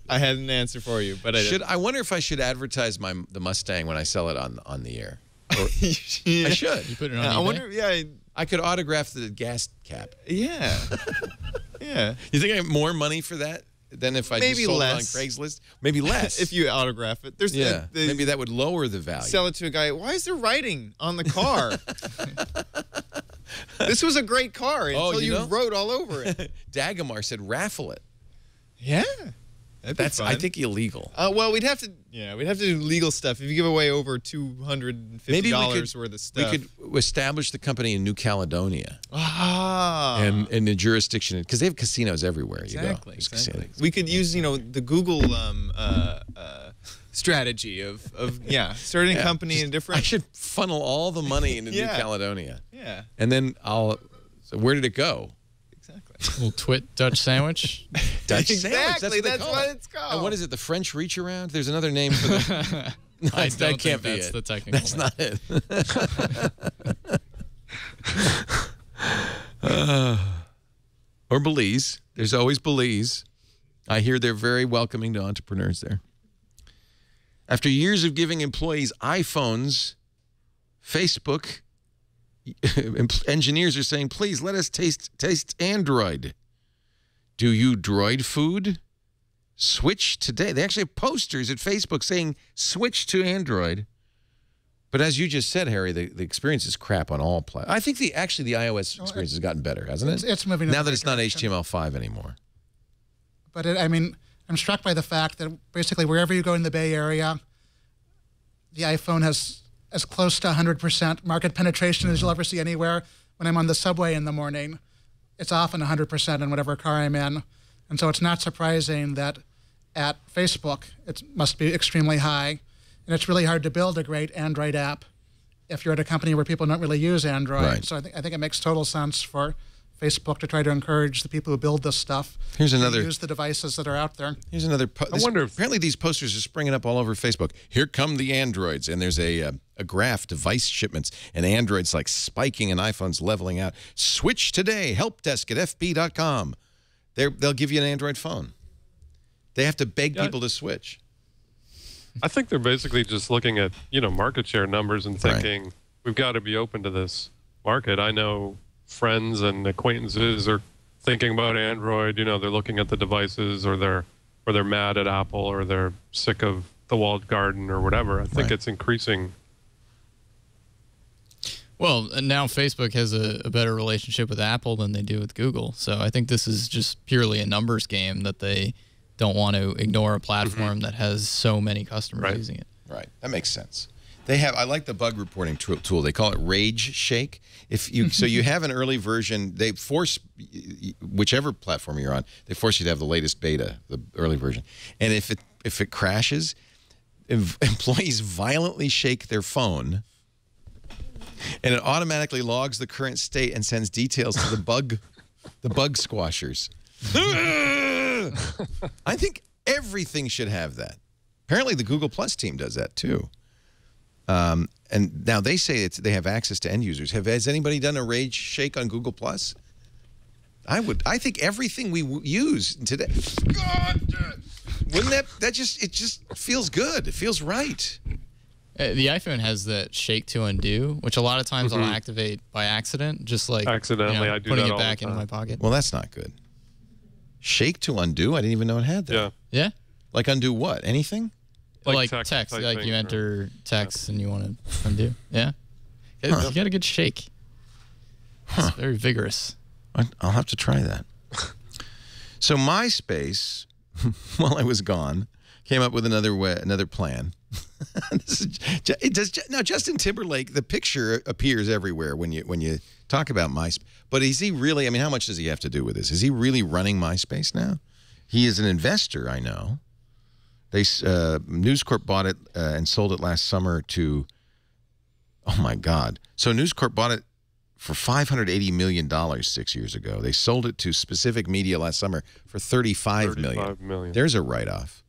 I had an answer for you, but I didn't. I wonder if I should advertise the Mustang when I sell it on the air. Or, yeah. I should. You put it on eBay? I wonder. Yeah. I could autograph the gas cap. Yeah. Yeah. You think I have more money for that than if I just sold it on Craigslist? Maybe less. If you autograph it. Maybe that would lower the value. Sell it to a guy. Why is there writing on the car? This was a great car until you wrote all over it. Dagomar said raffle it. Yeah. That's I think illegal. Well, we'd have to do legal stuff. If you give away over $250 worth of stuff. We could establish the company in New Caledonia. Ah. And in the jurisdiction, because they have casinos everywhere. Exactly. We could use the Google strategy of starting a company in different. I should funnel all the money into New Caledonia. Yeah. And then so where did it go? Little TWiT Dutch sandwich. Dutch sandwich. That's what it's called. And what is it? The French reach around? There's another name for the. No, that can't be that's it. The technical. That's name. not it. Or Belize. There's always Belize. I hear they're very welcoming to entrepreneurs there. After years of giving employees iPhones, Facebook. Engineers are saying, please let us taste Android. Do you droid food? Switch today. They actually have posters at Facebook saying switch to Android. But as you just said, Harry, the experience is crap on all platforms. I think the iOS experience has gotten better, hasn't it? It's moving now that it's not HTML5 anymore. But I'm struck by the fact that basically wherever you go in the Bay Area, the iPhone has as close to 100% market penetration as you'll ever see anywhere. when I'm on the subway in the morning, it's often 100% in whatever car I'm in. And so it's not surprising that at Facebook, it must be extremely high. And it's really hard to build a great Android app if you're at a company where people don't really use Android. Right. So I think it makes total sense for Facebook to try to encourage the people who build this stuff to use the devices that are out there. Here's another. I wonder if apparently these posters are springing up all over Facebook. Here come the Androids, and there's a graph, device shipments, and Androids like spiking and iPhones leveling out. Switch today. Help desk at fb.com. They'll give you an Android phone. They have to beg people to switch. I think they're basically just looking at, market share numbers and thinking, we've got to be open to this market. I know friends and acquaintances are thinking about Android. They're looking at the devices, or they're mad at Apple, or they're sick of the walled garden or whatever. I think it's increasing. Well, and now Facebook has a better relationship with Apple than they do with Google. So I think this is just purely a numbers game that they don't want to ignore a platform that has so many customers using it. Right. That makes sense. They have. I like the bug reporting tool. They call it Rage Shake. So you have an early version. They force whichever platform you're on. They force you to have the latest beta, the early version. And if it crashes, employees violently shake their phone, and it automatically logs the current state and sends details to the bug squashers. I think everything should have that. Apparently, the Google Plus team does that too. And now they say they have access to end users. Has anybody done a Rage Shake on Google Plus? I think everything we use today. God, wouldn't it just feels good. It feels right. The iPhone has that shake to undo, which a lot of times I'll activate by accident, just like accidentally. I do putting that it back all the into time. my pocket. Well, that's not good. Shake to undo? I didn't even know it had that. Yeah. Yeah. Like undo what? Anything? Like text text. Like typing you enter text and you want to undo. Yeah. You got a good shake. It's very vigorous. I'll have to try that. So MySpace, while I was gone, came up with another plan. Now Justin Timberlake, the picture appears everywhere when you talk about MySpace. But is he really? I mean, how much does he have to do with this? Is he really running MySpace now? He is an investor, I know. News Corp bought it and sold it last summer to. Oh my God! So News Corp bought it for $580 million 6 years ago. They sold it to Specific Media last summer for $35 million. There's a write-off.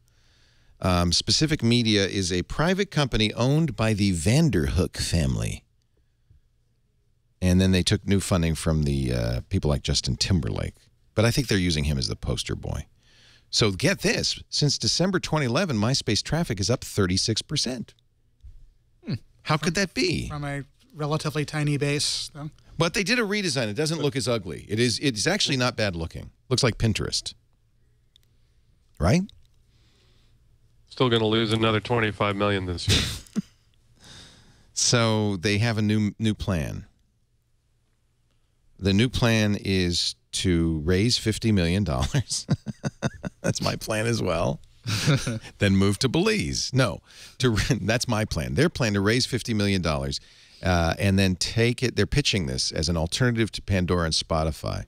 Specific Media is a private company owned by the Vanderhook family. And then they took new funding from the people like Justin Timberlake. But I think they're using him as the poster boy. So get this. Since December 2011, MySpace traffic is up 36%. How could that be? From a relatively tiny base, though. But they did a redesign. It doesn't look as ugly. It's actually not bad looking. Looks like Pinterest. Right? Still going to lose another $25 million this year. So they have a new plan. The new plan is to raise $50 million. That's my plan as well. Then move to Belize. No, that's my plan. Their plan to raise $50 million and then take it. They're pitching this as an alternative to Pandora and Spotify.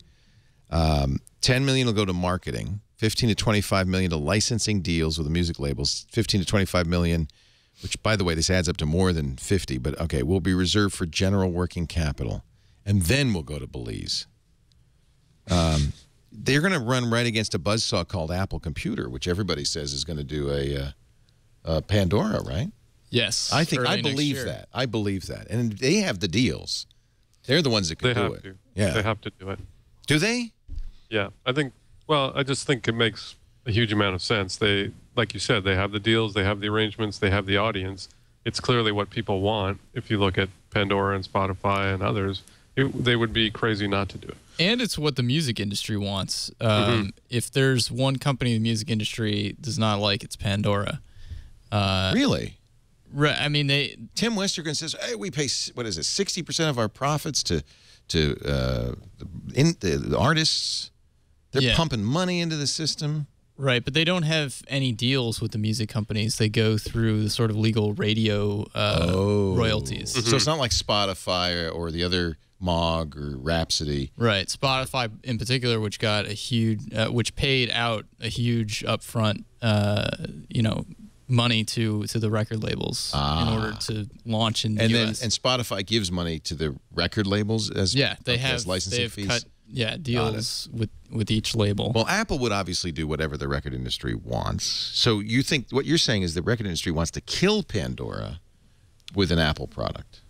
$10 million will go to marketing. 15 to 25 million to licensing deals with the music labels. 15 to 25 million, which, by the way, this adds up to more than 50. But okay, will be reserved for general working capital, and then we'll go to Belize. They're going to run right against a buzzsaw called Apple Computer, which everybody says is going to do a Pandora, right? Yes. I believe that. I believe that. And they have the deals. They're the ones that can do it. Yeah. They have to do it. Do they? Yeah. I just think it makes a huge amount of sense. They, like you said, they have the deals, they have the arrangements, they have the audience. It's clearly what people want. If you look at Pandora and Spotify and others, they would be crazy not to do it. And it's what the music industry wants. If there's one company the music industry does not like, it's Pandora. Really? Right. I mean, Tim Westergren says, "Hey, we pay 60% of our profits to the artists. They're pumping money into the system." Right, but they don't have any deals with the music companies. They go through the sort of legal radio royalties. So it's not like Spotify or the other Mog or Rhapsody. Right. Spotify in particular, which got a huge, which paid out a huge upfront, money to the record labels in order to launch in the US. And Spotify gives money to the record labels as licensing fees. Cut deals with each label. Well, Apple would obviously do whatever the record industry wants. So you think what you're saying is the record industry wants to kill Pandora with an Apple product,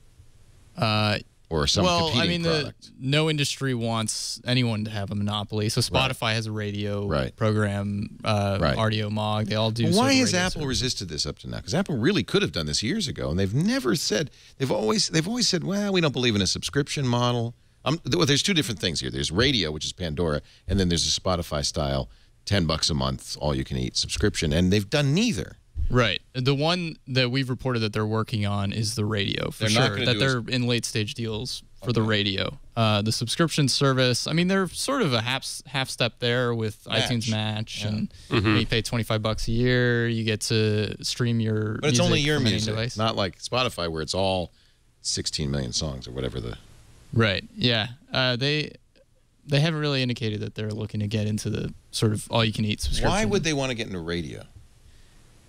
or some competing product. No industry wants anyone to have a monopoly. So Spotify has a radio program, RDO Mog. They all do. Well, why has Apple resisted this up to now? Because Apple really could have done this years ago, and they've never said. They've always said, well, we don't believe in a subscription model. Well, there's two different things here. There's radio, which is Pandora, and then there's a Spotify-style $10 a month, all-you-can-eat subscription, and they've done neither. Right. The one that we've reported that they're working on is the radio, for sure. That they're in late-stage deals for the radio. The subscription service, I mean, they're sort of a half step there with iTunes Match, and you pay $25 a year, you get to stream your But it's only your music, device. Not like Spotify where it's all 16 million songs or whatever the... Right. Yeah. They haven't really indicated that they're looking to get into the sort of all-you-can-eat subscription. Why would they want to get into radio?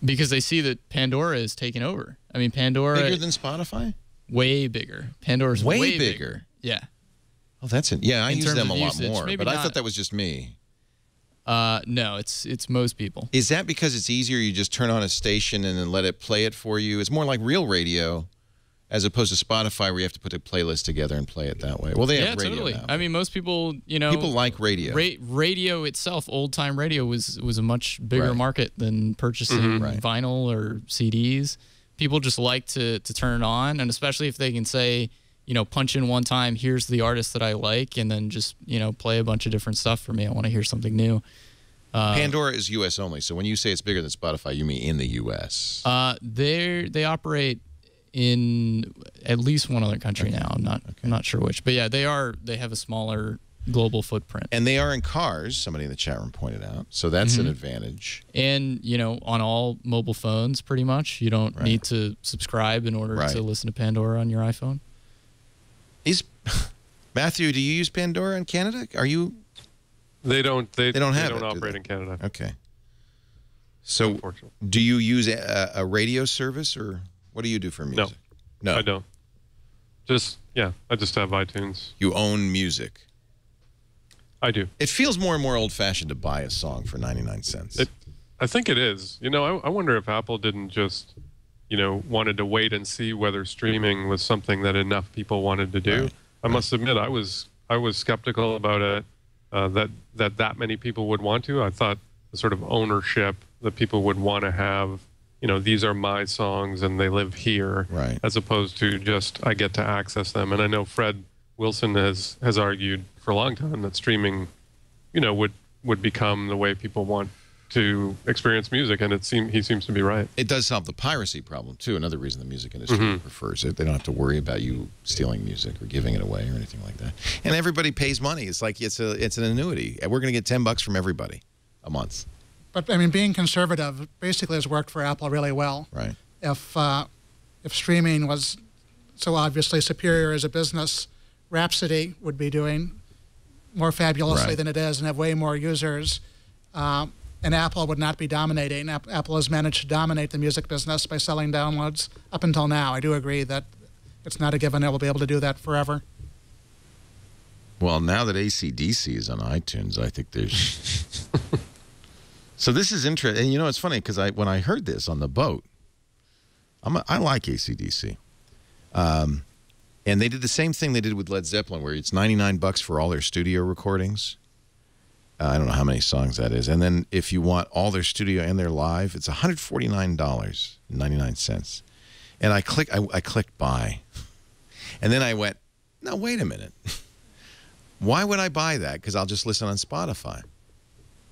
Because they see that Pandora is taking over. I mean, Pandora... Bigger than Spotify? Way bigger. Pandora's way bigger. Yeah. Oh, that's it. Yeah, I use them a lot usage, more, but I thought that was just me. No, it's most people. Is that because it's easier? You just turn on a station and then let it play it for you? It's more like real radio, as opposed to Spotify, where you have to put a playlist together and play it that way. Well, they have radio totally. now. I mean, most people, people like radio. Radio itself, old-time radio, was a much bigger market than purchasing vinyl or CDs. People just like to turn it on, and especially if they can say, punch in one time, here's the artist that I like, and then just, play a bunch of different stuff for me. I want to hear something new. Pandora is U.S. only, so when you say it's bigger than Spotify, you mean in the U.S.? They operate in at least one other country now. I'm not sure which, but yeah, they have a smaller global footprint. And they are in cars, somebody in the chat room pointed out, so that's an advantage. And, on all mobile phones, pretty much. You don't need to subscribe in order to listen to Pandora on your iPhone. Matthew, do you use Pandora in Canada? Are you... They don't operate do in Canada. Okay. So do you use a radio service, or what do you do for music? No, I don't. I just have iTunes. You own music. I do. It feels more and more old-fashioned to buy a song for 99 cents. I think it is. I wonder if Apple didn't just, wanted to wait and see whether streaming was something that enough people wanted to do. I must admit, I was skeptical about it, that many people would want to. I thought the sort of ownership that people would want to have, these are my songs and they live here, as opposed to just I get to access them. And I know Fred Wilson has argued for a long time that streaming, would become the way people want to experience music, and he seems to be right. It does solve the piracy problem too. Another reason the music industry prefers it. They don't have to worry about you stealing music or giving it away or anything like that. And everybody pays money. It's like it's an annuity. We're going to get $10 from everybody a month. But I mean, being conservative basically has worked for Apple really well. Right. If streaming was so obviously superior as a business, Rhapsody would be doing more fabulously than it is and have way more users. And Apple would not be dominating. Apple has managed to dominate the music business by selling downloads up until now. I do agree that it's not a given it will be able to do that forever. Well, now that AC/DC is on iTunes, I think there's... So this is interesting. And it's funny because when I heard this on the boat, I like AC/DC. And they did the same thing they did with Led Zeppelin, where it's $99 for all their studio recordings. I don't know how many songs that is. And then if you want all their studio and their live, it's $149.99. And I clicked buy. And then I went, no, wait a minute. Why would I buy that? Because I'll just listen on Spotify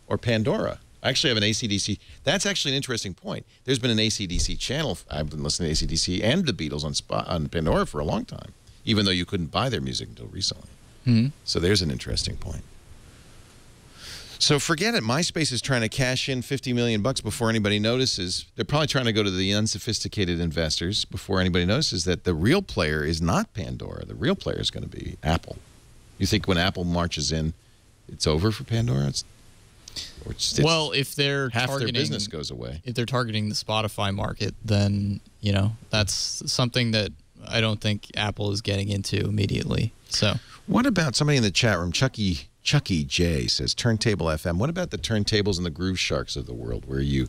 or Pandora. I actually have an AC/DC. That's actually an interesting point. There's been an AC/DC channel. I've been listening to AC/DC and the Beatles on Pandora for a long time, even though you couldn't buy their music until recently. So there's an interesting point. So forget it. MySpace is trying to cash in 50 million bucks before anybody notices. They're probably trying to go to the unsophisticated investors before anybody notices that the real player is not Pandora. The real player is going to be Apple. You think when Apple marches in, it's over for Pandora? Well, if they're half targeting, their business goes away. If they're targeting the Spotify market, then that's something that I don't think Apple is getting into immediately. So, what about somebody in the chat room? Chucky J says Turntable FM. What about the turntables and the Groove Sharks of the world? Where you?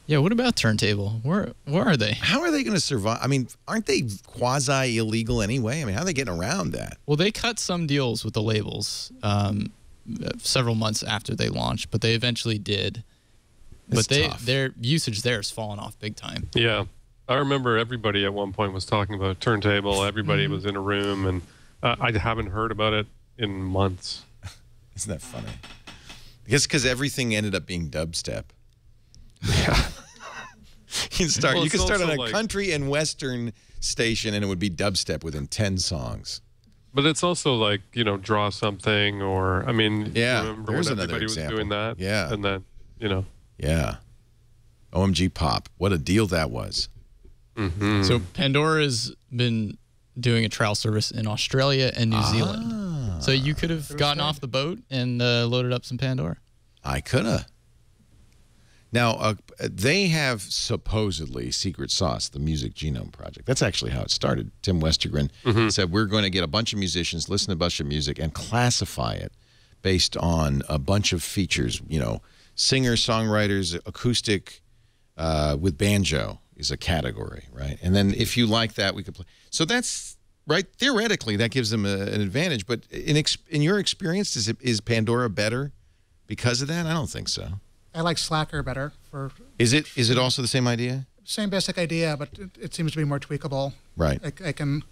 Yeah, what about Turntable? Where are they? How are they going to survive? I mean, aren't they quasi illegal anyway? I mean, how are they getting around that? Well, they cut some deals with the labels several months after they launched, but they eventually did. But their usage there has fallen off big time. Yeah. I remember everybody at one point was talking about Turntable. Everybody was in a room, and I haven't heard about it in months. Isn't that funny? I guess because everything ended up being dubstep. Yeah. You could start on a country and western station, and it would be dubstep within 10 songs. But it's also like, draw something, or, I mean, remember when everybody was doing that? Yeah. And then, Yeah. OMG Pop. What a deal that was. Mm-hmm. So Pandora's been doing a trial service in Australia and New Zealand. So you could have gotten off the boat and loaded up some Pandora. I could have. Now, they have supposedly secret sauce, the Music Genome Project. That's actually how it started. Tim Westergren said, we're going to get a bunch of musicians, listen to a bunch of music, and classify it based on a bunch of features. Singers, songwriters, acoustic with banjo is a category, right? And then if you like that, we could play. So that's, right, theoretically, that gives them an advantage. But in your experience, is Pandora better because of that? I don't think so. I like Slacker better. Is it also the same idea? Same basic idea, but it seems to be more tweakable. Right. I can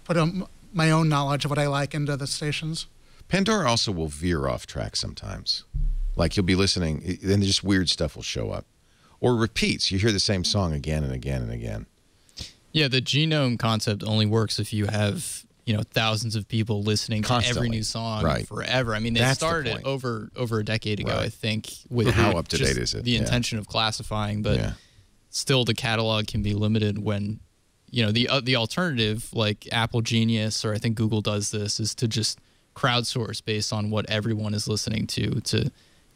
put my own knowledge of what I like into the stations. Pandora also will veer off track sometimes. Like you'll be listening, and just weird stuff will show up. Or repeats. You hear the same song again and again and again. Yeah, the genome concept only works if you have thousands of people listening Constantly. to every new song forever. I mean, they started it over a decade ago, I think. With how up to date is it? The intention of classifying, but still the catalog can be limited when the alternative, like Apple Genius, or I think Google does this, is to just crowdsource based on what everyone is listening to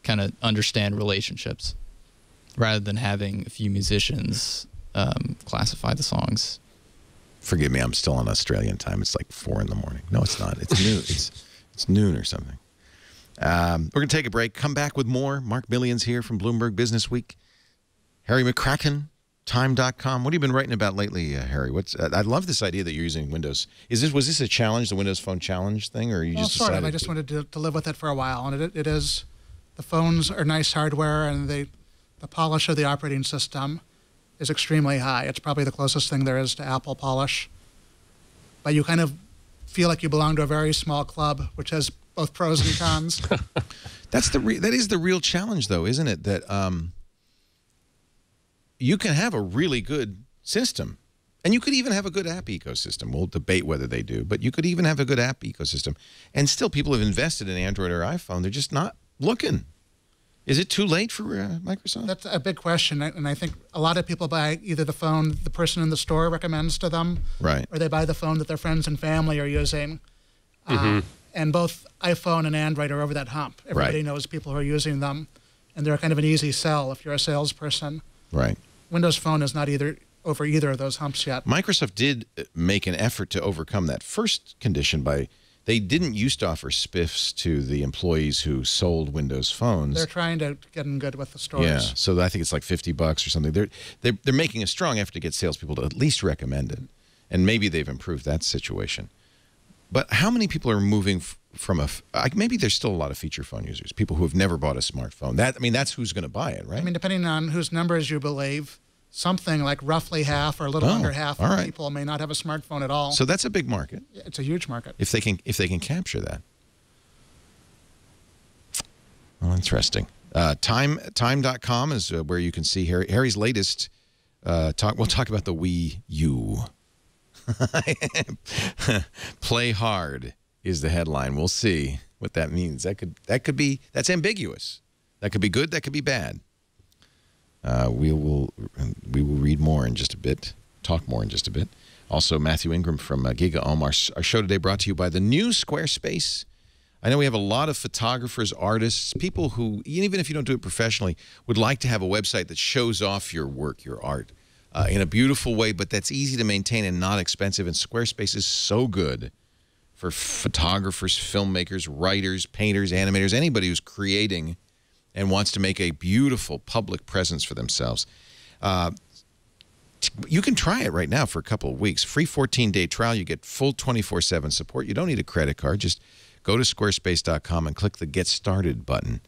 kind of understand relationships, rather than having a few musicians classify the songs. Forgive me, I'm still on Australian time. It's like 4 in the morning. No, it's not. It's noon. It's noon or something. We're going to take a break. Come back with more. Mark Milian's here from Bloomberg Business Week. Harry McCracken, Time.com. What have you been writing about lately, Harry? I love this idea that you're using Windows. Was this a challenge, the Windows Phone challenge thing, or you just decided? Sort of. I just wanted to live with it for a while, and it is. The phones are nice hardware, and the polish of the operating system is extremely high. It's probably the closest thing there is to Apple polish. But you kind of feel like you belong to a very small club, which has both pros and cons. That is the real challenge, though, isn't it? That you can have a really good system, and you could even have a good app ecosystem. We'll debate whether they do, but you could even have a good app ecosystem. And still, people have invested in Android or iPhone. They're just not looking. Is it too late for Microsoft? That's a big question, and I think a lot of people buy either the phone the person in the store recommends to them, right, or they buy the phone that their friends and family are using. And both iPhone and Android are over that hump. Everybody knows people who are using them, and they're kind of an easy sell if you're a salesperson. Right. Windows Phone is not over either of those humps yet. Microsoft did make an effort to overcome that first condition by... They didn't used to offer spiffs to the employees who sold Windows phones. They're trying to get in good with the stores. Yeah, so I think it's like $50 or something. They're making a strong effort to get salespeople to at least recommend it, and maybe they've improved that situation. But how many people are moving from maybe there's still a lot of feature phone users, people who have never bought a smartphone. That's who's going to buy it, right? I mean, depending on whose numbers you believe, something like roughly half or a little under half of people may not have a smartphone at all. So that's a big market. It's a huge market. If they can capture that. Well, interesting. Time.com is where you can see Harry's latest talk. We'll talk about the Wii U. Play hard is the headline. We'll see. what that means. That's ambiguous. That could be good. That could be bad. We will read more in just a bit. Talk more in just a bit. Also, Mathew Ingram from GigaOM. Our show today brought to you by the new Squarespace. I know we have a lot of photographers, artists, people who, even if you don't do it professionally, would like to have a website that shows off your work, your art, in a beautiful way, but that's easy to maintain and not expensive. And Squarespace is so good for photographers, filmmakers, writers, painters, animators, anybody who's creating and wants to make a beautiful public presence for themselves. You can try it right now for a couple of weeks. Free 14-day trial. You get full 24/7 support. You don't need a credit card. Just go to squarespace.com and click the Get Started button.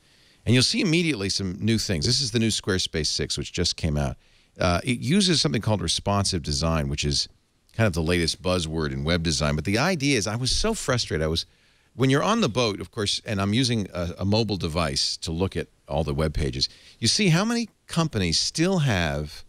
And you'll see immediately some new things. This is the new Squarespace 6, which just came out. It uses something called responsive design, which is kind of the latest buzzword in web design. But the idea is, I was so frustrated. When you're on the boat, of course, and I'm using a mobile device to look at all the web pages, you see how many companies still have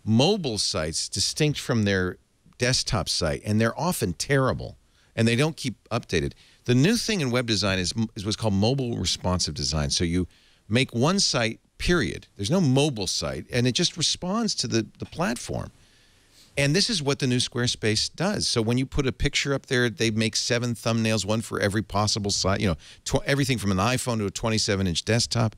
mobile sites distinct from their desktop site, and they're often terrible, and they don't keep updated. The new thing in web design is what's called mobile responsive design. So you make one site, period. There's no mobile site, and it just responds to the platform. And this is what the new Squarespace does. So when you put a picture up there, they make 7 thumbnails, one for every possible site, you know, everything from an iPhone to a 27-inch desktop.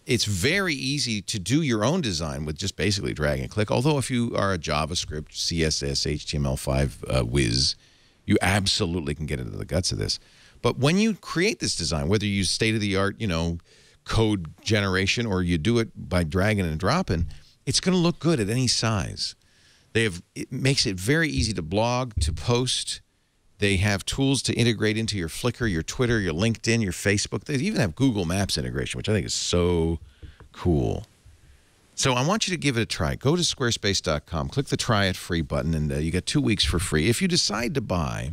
It's very easy to do your own design with just basically drag and click. Although if you are a JavaScript, CSS, HTML5 whiz, you absolutely can get into the guts of this. But when you create this design, whether you use state-of-the-art, you know, code generation, or you do it by dragging and dropping, it's going to look good at any size. It makes it very easy to blog, to post. They have tools to integrate into your Flickr, your Twitter, your LinkedIn, your Facebook. They even have Google Maps integration, which I think is so cool. So I want you to give it a try. Go to squarespace.com, click the Try It Free button, and you get 2 weeks for free. If you decide to buy,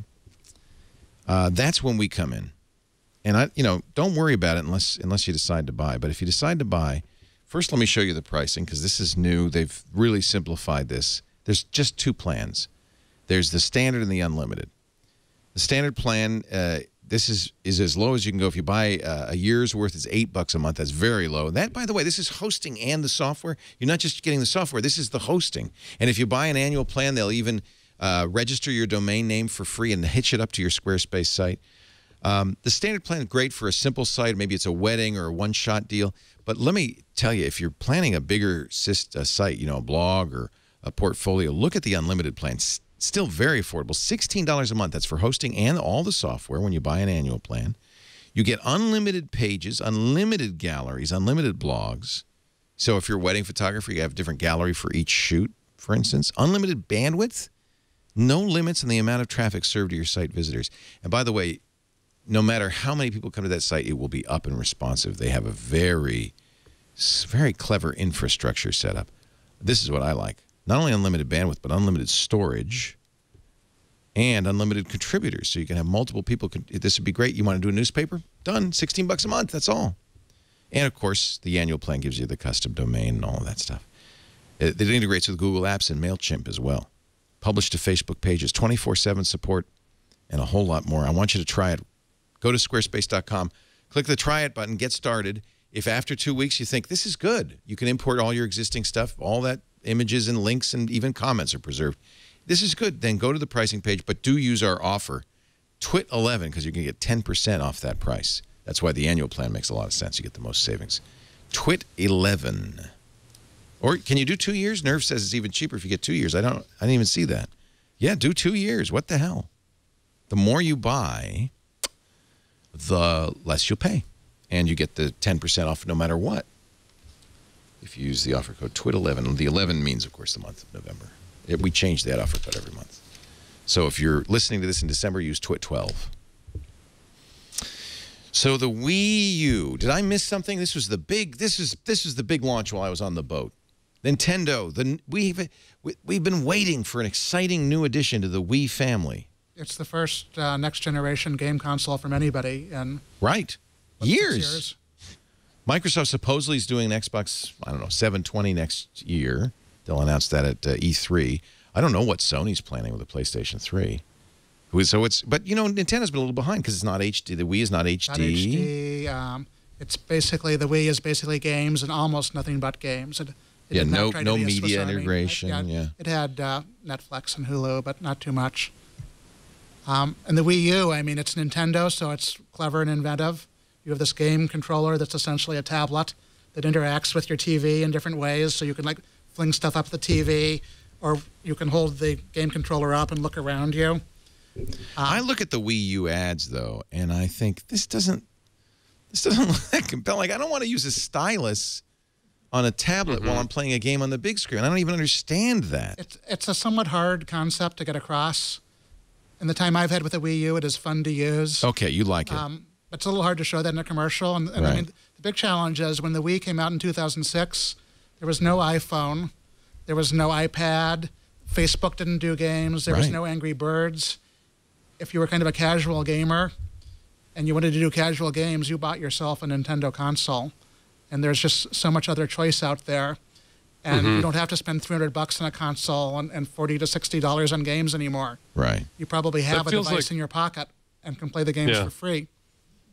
that's when we come in. And don't worry about it unless you decide to buy. But if you decide to buy, first let me show you the pricing, because this is new. They've really simplified this. There's just 2 plans. There's the standard and the unlimited. The standard plan, this is as low as you can go. If you buy a year's worth, it's $8 a month. That's very low. That, by the way, this is hosting and the software. You're not just getting the software. This is the hosting. And if you buy an annual plan, they'll even register your domain name for free and hitch it up to your Squarespace site. The standard plan is great for a simple site. Maybe it's a wedding or a one-shot deal. But let me tell you, if you're planning a bigger site, you know, a blog or a portfolio, look at the unlimited plan. Still very affordable, $16 a month. That's for hosting and all the software when you buy an annual plan. You get unlimited pages, unlimited galleries, unlimited blogs. So if you're a wedding photographer, you have a different gallery for each shoot, for instance. Unlimited bandwidth, no limits on the amount of traffic served to your site visitors. And by the way, no matter how many people come to that site, it will be up and responsive. They have a very, very clever infrastructure set up. This is what I like. Not only unlimited bandwidth, but unlimited storage and unlimited contributors. So you can have multiple people. This would be great. You want to do a newspaper? Done. $16 a month. That's all. And, of course, the annual plan gives you the custom domain and all of that stuff. It integrates with Google Apps and MailChimp as well. Published to Facebook pages, 24/7 support, and a whole lot more. I want you to try it. Go to squarespace.com. Click the Try It button. Get started. If after 2 weeks you think this is good, you can import all your existing stuff, all that images and links and even comments are preserved. This is good. Then go to the pricing page, but do use our offer, TWiT11, because you're going to get 10% off that price. That's why the annual plan makes a lot of sense. You get the most savings. TWiT11. Or can you do 2 years? Nerve says it's even cheaper if you get 2 years. I didn't even see that. Yeah, do 2 years. What the hell? The more you buy, the less you'll pay. And you get the 10% off no matter what. If you use the offer code TWiT11, the 11 means, of course, the month of November. We change that offer code every month. So if you're listening to this in December, use TWiT12. So the Wii U. Did I miss something? This was the big. This was the big launch while I was on the boat. Nintendo. We've been waiting for an exciting new addition to the Wii family. It's the first next generation game console from anybody in right years. Microsoft supposedly is doing an Xbox, I don't know, 720 next year. They'll announce that at E3. I don't know what Sony's planning with the PlayStation 3. So it's, but you know, Nintendo's been a little behind because it's not HD. The Wii is not HD. Not HD. It's basically, the Wii is basically games and almost nothing but games. It Yeah, did not no try to be a Swiss media Army. integration. Yeah. It had Netflix and Hulu, but not too much. And the Wii U, I mean, it's Nintendo, so it's clever and inventive. You have this game controller that's essentially a tablet that interacts with your TV in different ways, so you can like fling stuff up the TV, or you can hold the game controller up and look around you. I look at the Wii U ads though, and I think this doesn't look that compelling. I don't want to use a stylus on a tablet while I'm playing a game on the big screen. I don't even understand that. It's a somewhat hard concept to get across. In the time I've had with the Wii U, it is fun to use. Okay, you like it. But it's a little hard to show that in a commercial. And Right. I mean, the big challenge is when the Wii came out in 2006, there was no iPhone, there was no iPad, Facebook didn't do games, there was Right. no Angry Birds. If you were kind of a casual gamer and you wanted to do casual games, you bought yourself a Nintendo console. And there's just so much other choice out there. And you don't have to spend $300 on a console and $40 to $60 on games anymore. Right. You probably have a feels device like- in your pocket and can play the games Yeah. for free.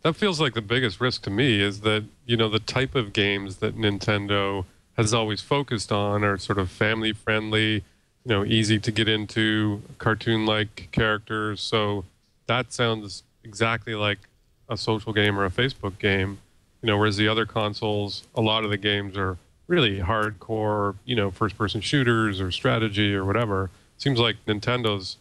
That feels like the biggest risk to me is that, you know, the type of games that Nintendo has always focused on are sort of family friendly, you know, easy to get into, cartoon-like characters. So that sounds exactly like a social game or a Facebook game, you know, whereas the other consoles, a lot of the games are really hardcore, you know, first-person shooters or strategy or whatever. Seems like Nintendo's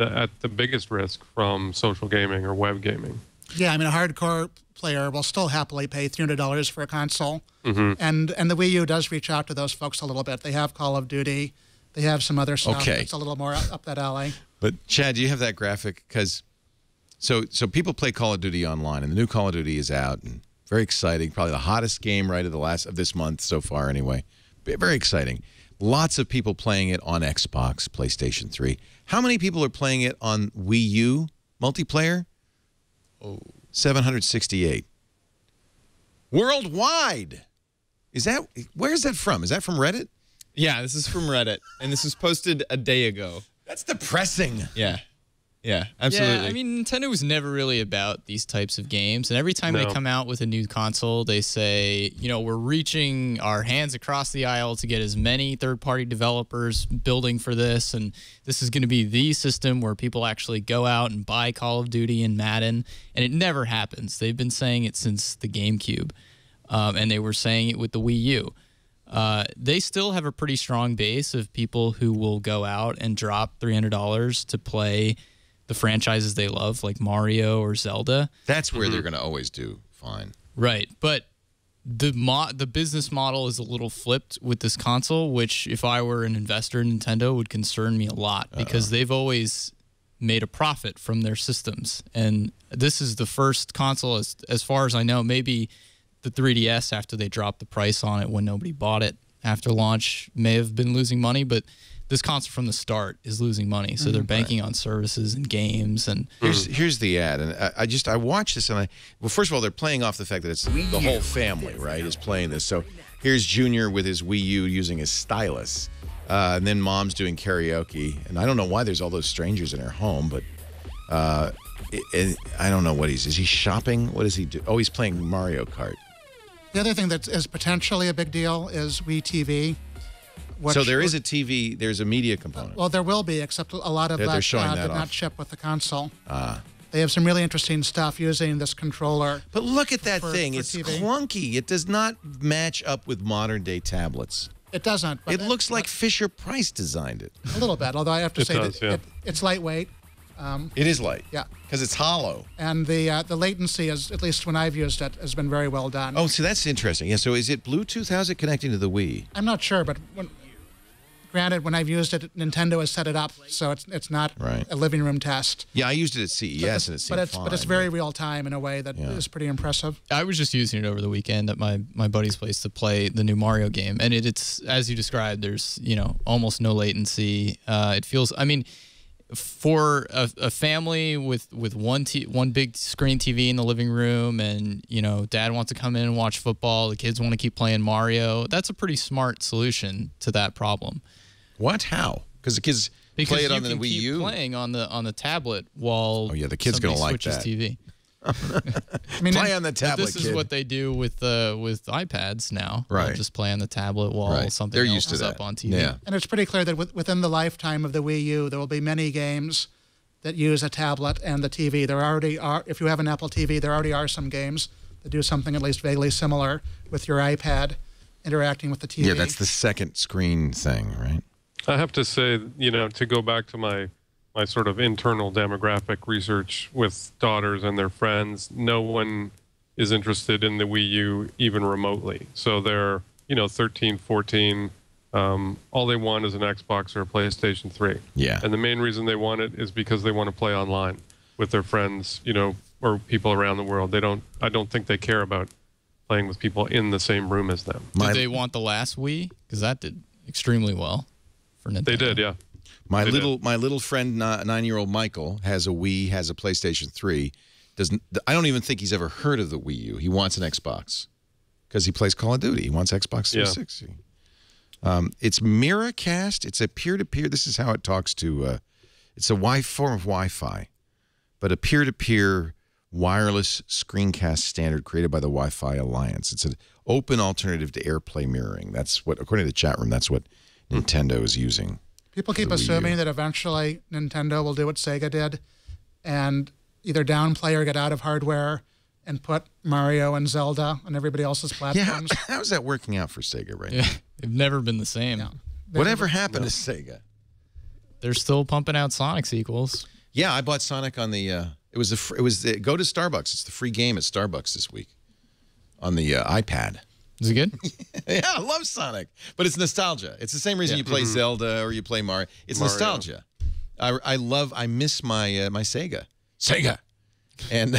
at the biggest risk from social gaming or web gaming. Yeah, I mean, a hardcore player will still happily pay $300 for a console. And the Wii U does reach out to those folks a little bit. They have Call of Duty. They have some other stuff Okay. that's a little more up that alley. But Chad, do you have that graphic? Because so people play Call of Duty online, and the new Call of Duty is out, and very exciting. Probably the hottest game right of this month so far, anyway. Very exciting. Lots of people playing it on Xbox, PlayStation 3. How many people are playing it on Wii U multiplayer? 768 worldwide. Where is that from? Is that from Reddit? Yeah, this is from Reddit, and this was posted a day ago. That's depressing. Yeah. Yeah, absolutely. Yeah, I mean, Nintendo was never really about these types of games. And every time they come out with a new console, they say, you know, we're reaching our hands across the aisle to get as many third-party developers building for this. And this is going to be the system where people actually go out and buy Call of Duty and Madden. And it never happens. They've been saying it since the GameCube. And they were saying it with the Wii U. They still have a pretty strong base of people who will go out and drop $300 to play the franchises they love, like Mario or Zelda. That's where they're going to always do fine. Right, but the business model is a little flipped with this console, which if I were an investor in Nintendo would concern me a lot because they've always made a profit from their systems. And this is the first console, as far as I know, maybe the 3DS after they dropped the price on it when nobody bought it after launch may have been losing money, but this console from the start is losing money, so they're banking on services and games. And here's the ad, and I watched this, and well, first of all, they're playing off the fact that it's the whole family, right, is playing this. So here's Junior with his Wii U using his stylus, and then Mom's doing karaoke, and I don't know why there's all those strangers in her home, but I don't know what is he shopping? What does he do? Oh, he's playing Mario Kart. The other thing that is potentially a big deal is Wii TV. So there is a TV, there's a media component. Well, there will be, except a lot of They're that showing that did off. not ship with the console. They have some really interesting stuff using this controller. But look at that for thing. It's TV. clunky. It does not match up with modern-day tablets. It doesn't. But It looks like Fisher-Price designed it. a little bit, although I have to say does, that yeah. it's lightweight. It is light. Yeah. Because it's hollow. And the latency, is, at least when I've used it, has been very well done. Oh, so that's interesting. Yeah, so is it Bluetooth? How's it connecting to the Wii? I'm not sure, but granted, when I've used it, Nintendo has set it up, so it's not Right. a living room test. Yeah, I used it at CES, and it seemed fine. But it's very real time in a way that is pretty impressive. I was just using it over the weekend at my buddy's place to play the new Mario game, and it's as you described. There's almost no latency. It feels. I mean, for a family with one big screen TV in the living room, and dad wants to come in and watch football, the kids want to keep playing Mario. That's a pretty smart solution to that problem. What? How? Because the kids Because play it you on the can Wii keep U. playing on the tablet while Oh yeah, the kid's somebody gonna like switches that. TV. I mean, Play on the But tablet. this is kid. what they do with iPads now. Right. They'll just play on the tablet while Right. something They're else used to is that. up on TV. Yeah. and it's pretty clear that within the lifetime of the Wii U, there will be many games that use a tablet and the TV. There already are, if you have an Apple TV, there already are some games that do something at least vaguely similar with your iPad interacting with the TV. Yeah, that's the second screen thing, right? I have to say, to go back to my sort of internal demographic research with daughters and their friends, no one is interested in the Wii U even remotely. So they're, 13, 14. All they want is an Xbox or a PlayStation 3. Yeah. And the main reason they want it is because they want to play online with their friends, or people around the world. I don't think they care about playing with people in the same room as them. Did they want the last Wii? Because that did extremely well for Nintendo. They did, yeah. My little friend, 9-year-old Michael, has a Wii, has a PlayStation 3. I don't even think he's ever heard of the Wii U. He wants an Xbox because he plays Call of Duty. He wants Xbox 360. Yeah. It's Miracast. It's a peer-to-peer. This is how it talks to. It's a form of Wi-Fi, but a peer-to-peer wireless screencast standard created by the Wi-Fi Alliance. It's an open alternative to AirPlay mirroring. That's what, according to the chat room, that's what Nintendo is using. People keep assuming that eventually Nintendo will do what Sega did and either downplay or get out of hardware and put Mario and Zelda on everybody else's platforms. Yeah, how's that working out for Sega right now? Yeah, they've never been the same. Yeah. Whatever happened to Sega? They're still pumping out Sonic sequels. Yeah, I bought Sonic on the. Go to Starbucks. It's the free game at Starbucks this week on the iPad. Is it good? Yeah, I love Sonic, but it's nostalgia. It's the same reason you play Zelda or you play Mario. It's nostalgia. I miss my my Sega, and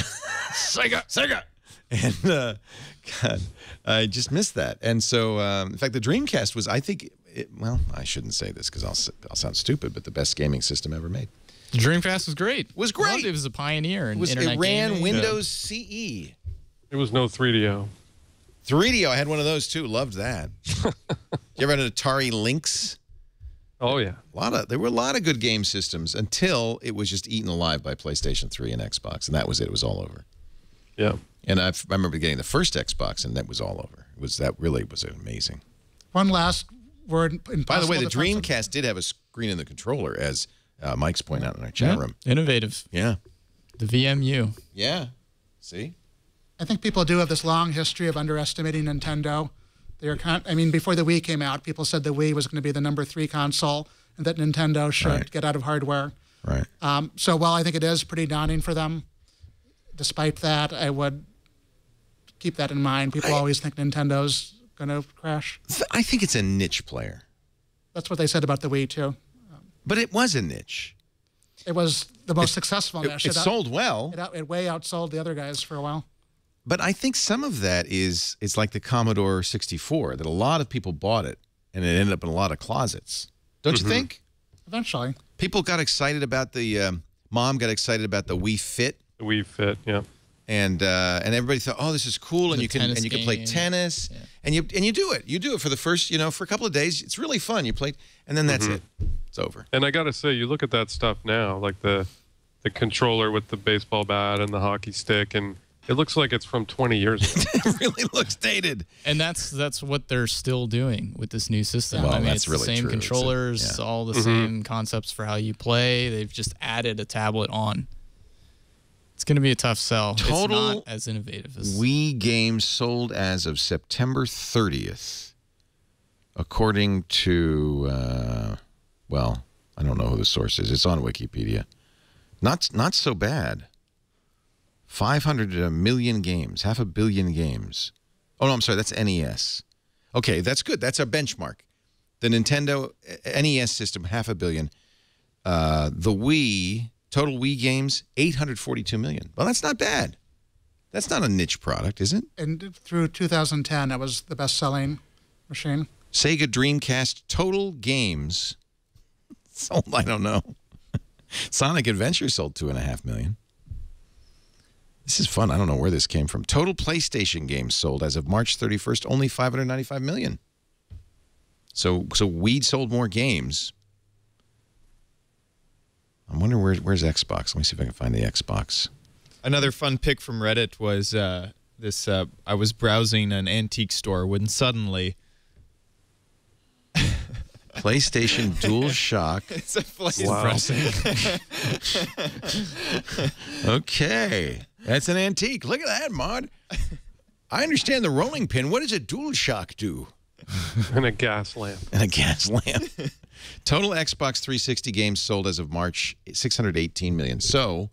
Sega, and God, I just miss that. And so, in fact, the Dreamcast was, I think, well, I shouldn't say this because I'll sound stupid, but the best gaming system ever made. The Dreamcast was great. Was great. Loved it. It was a pieneer in internet It ran gaming. Windows CE. There was no 3DO. 3DO, I had one of those too. Loved that. You ever had an Atari Lynx? Oh yeah, There were a lot of good game systems until it was just eaten alive by PlayStation 3 and Xbox, and that was it. It was all over. yeah. And I remember getting the first Xbox, and that was all over. That really was amazing. One last word. By the way, the Dreamcast did have a screen in the controller, as Mike's pointing out in our chat room. Innovative. Yeah. The VMU. Yeah. See? I think people do have this long history of underestimating Nintendo. Before the Wii came out, people said the Wii was going to be the #3 console and that Nintendo should get out of hardware. Right. So while I think it is pretty daunting for them, despite that, I would keep that in mind. People always think Nintendo's going to crash. I think it's a niche player. That's what they said about the Wii, too. But it was a niche. It was the most successful niche. It sold well. It way outsold the other guys for a while. But I think some of that is it's like the Commodore 64, that a lot of people bought it, and it ended up in a lot of closets. Don't you think? Eventually. People got excited about Mom got excited about the Wii Fit. The Wii Fit, yeah. And everybody thought, oh, this is cool, and you can play game. tennis, and you do it. You do it for the first, for a couple of days. It's really fun. You play, and then that's it. It's over. And I got to say, you look at that stuff now, like the controller with the baseball bat and the hockey stick, and it looks like it's from 20 years ago. It really looks dated. And that's what they're still doing with this new system. Well, I mean, that's it's really the same true. controllers, all the same concepts for how you play. They've just added a tablet on. It's going to be a tough sell. Total it's not as innovative as Wii games sold as of September 30th, according to, I don't know who the source is. It's on Wikipedia. Not so bad. 500 million games, 500 million games. Oh, no, I'm sorry. That's NES. Okay, that's good. That's our benchmark. The Nintendo NES system, 500 million. The Wii, total Wii games, 842 million. Well, that's not bad. That's not a niche product, is it? And through 2010, it was the best-selling machine. Sega Dreamcast total games sold, I don't know. Sonic Adventure sold 2.5 million. This is fun. I don't know where this came from. Total PlayStation games sold as of March 31st, only 595 million. So Wii sold more games I wonder where's Xbox. Let me see if I can find the Xbox. Another fun pick from Reddit was this. I was browsing an antique store when suddenly PlayStation DualShock. it's a Wow. Okay. That's an antique. Look at that, Mod. I understand the rolling pin. What does a DualShock do? And a gas lamp. And a gas lamp. Total Xbox 360 games sold as of March, 618 million. So,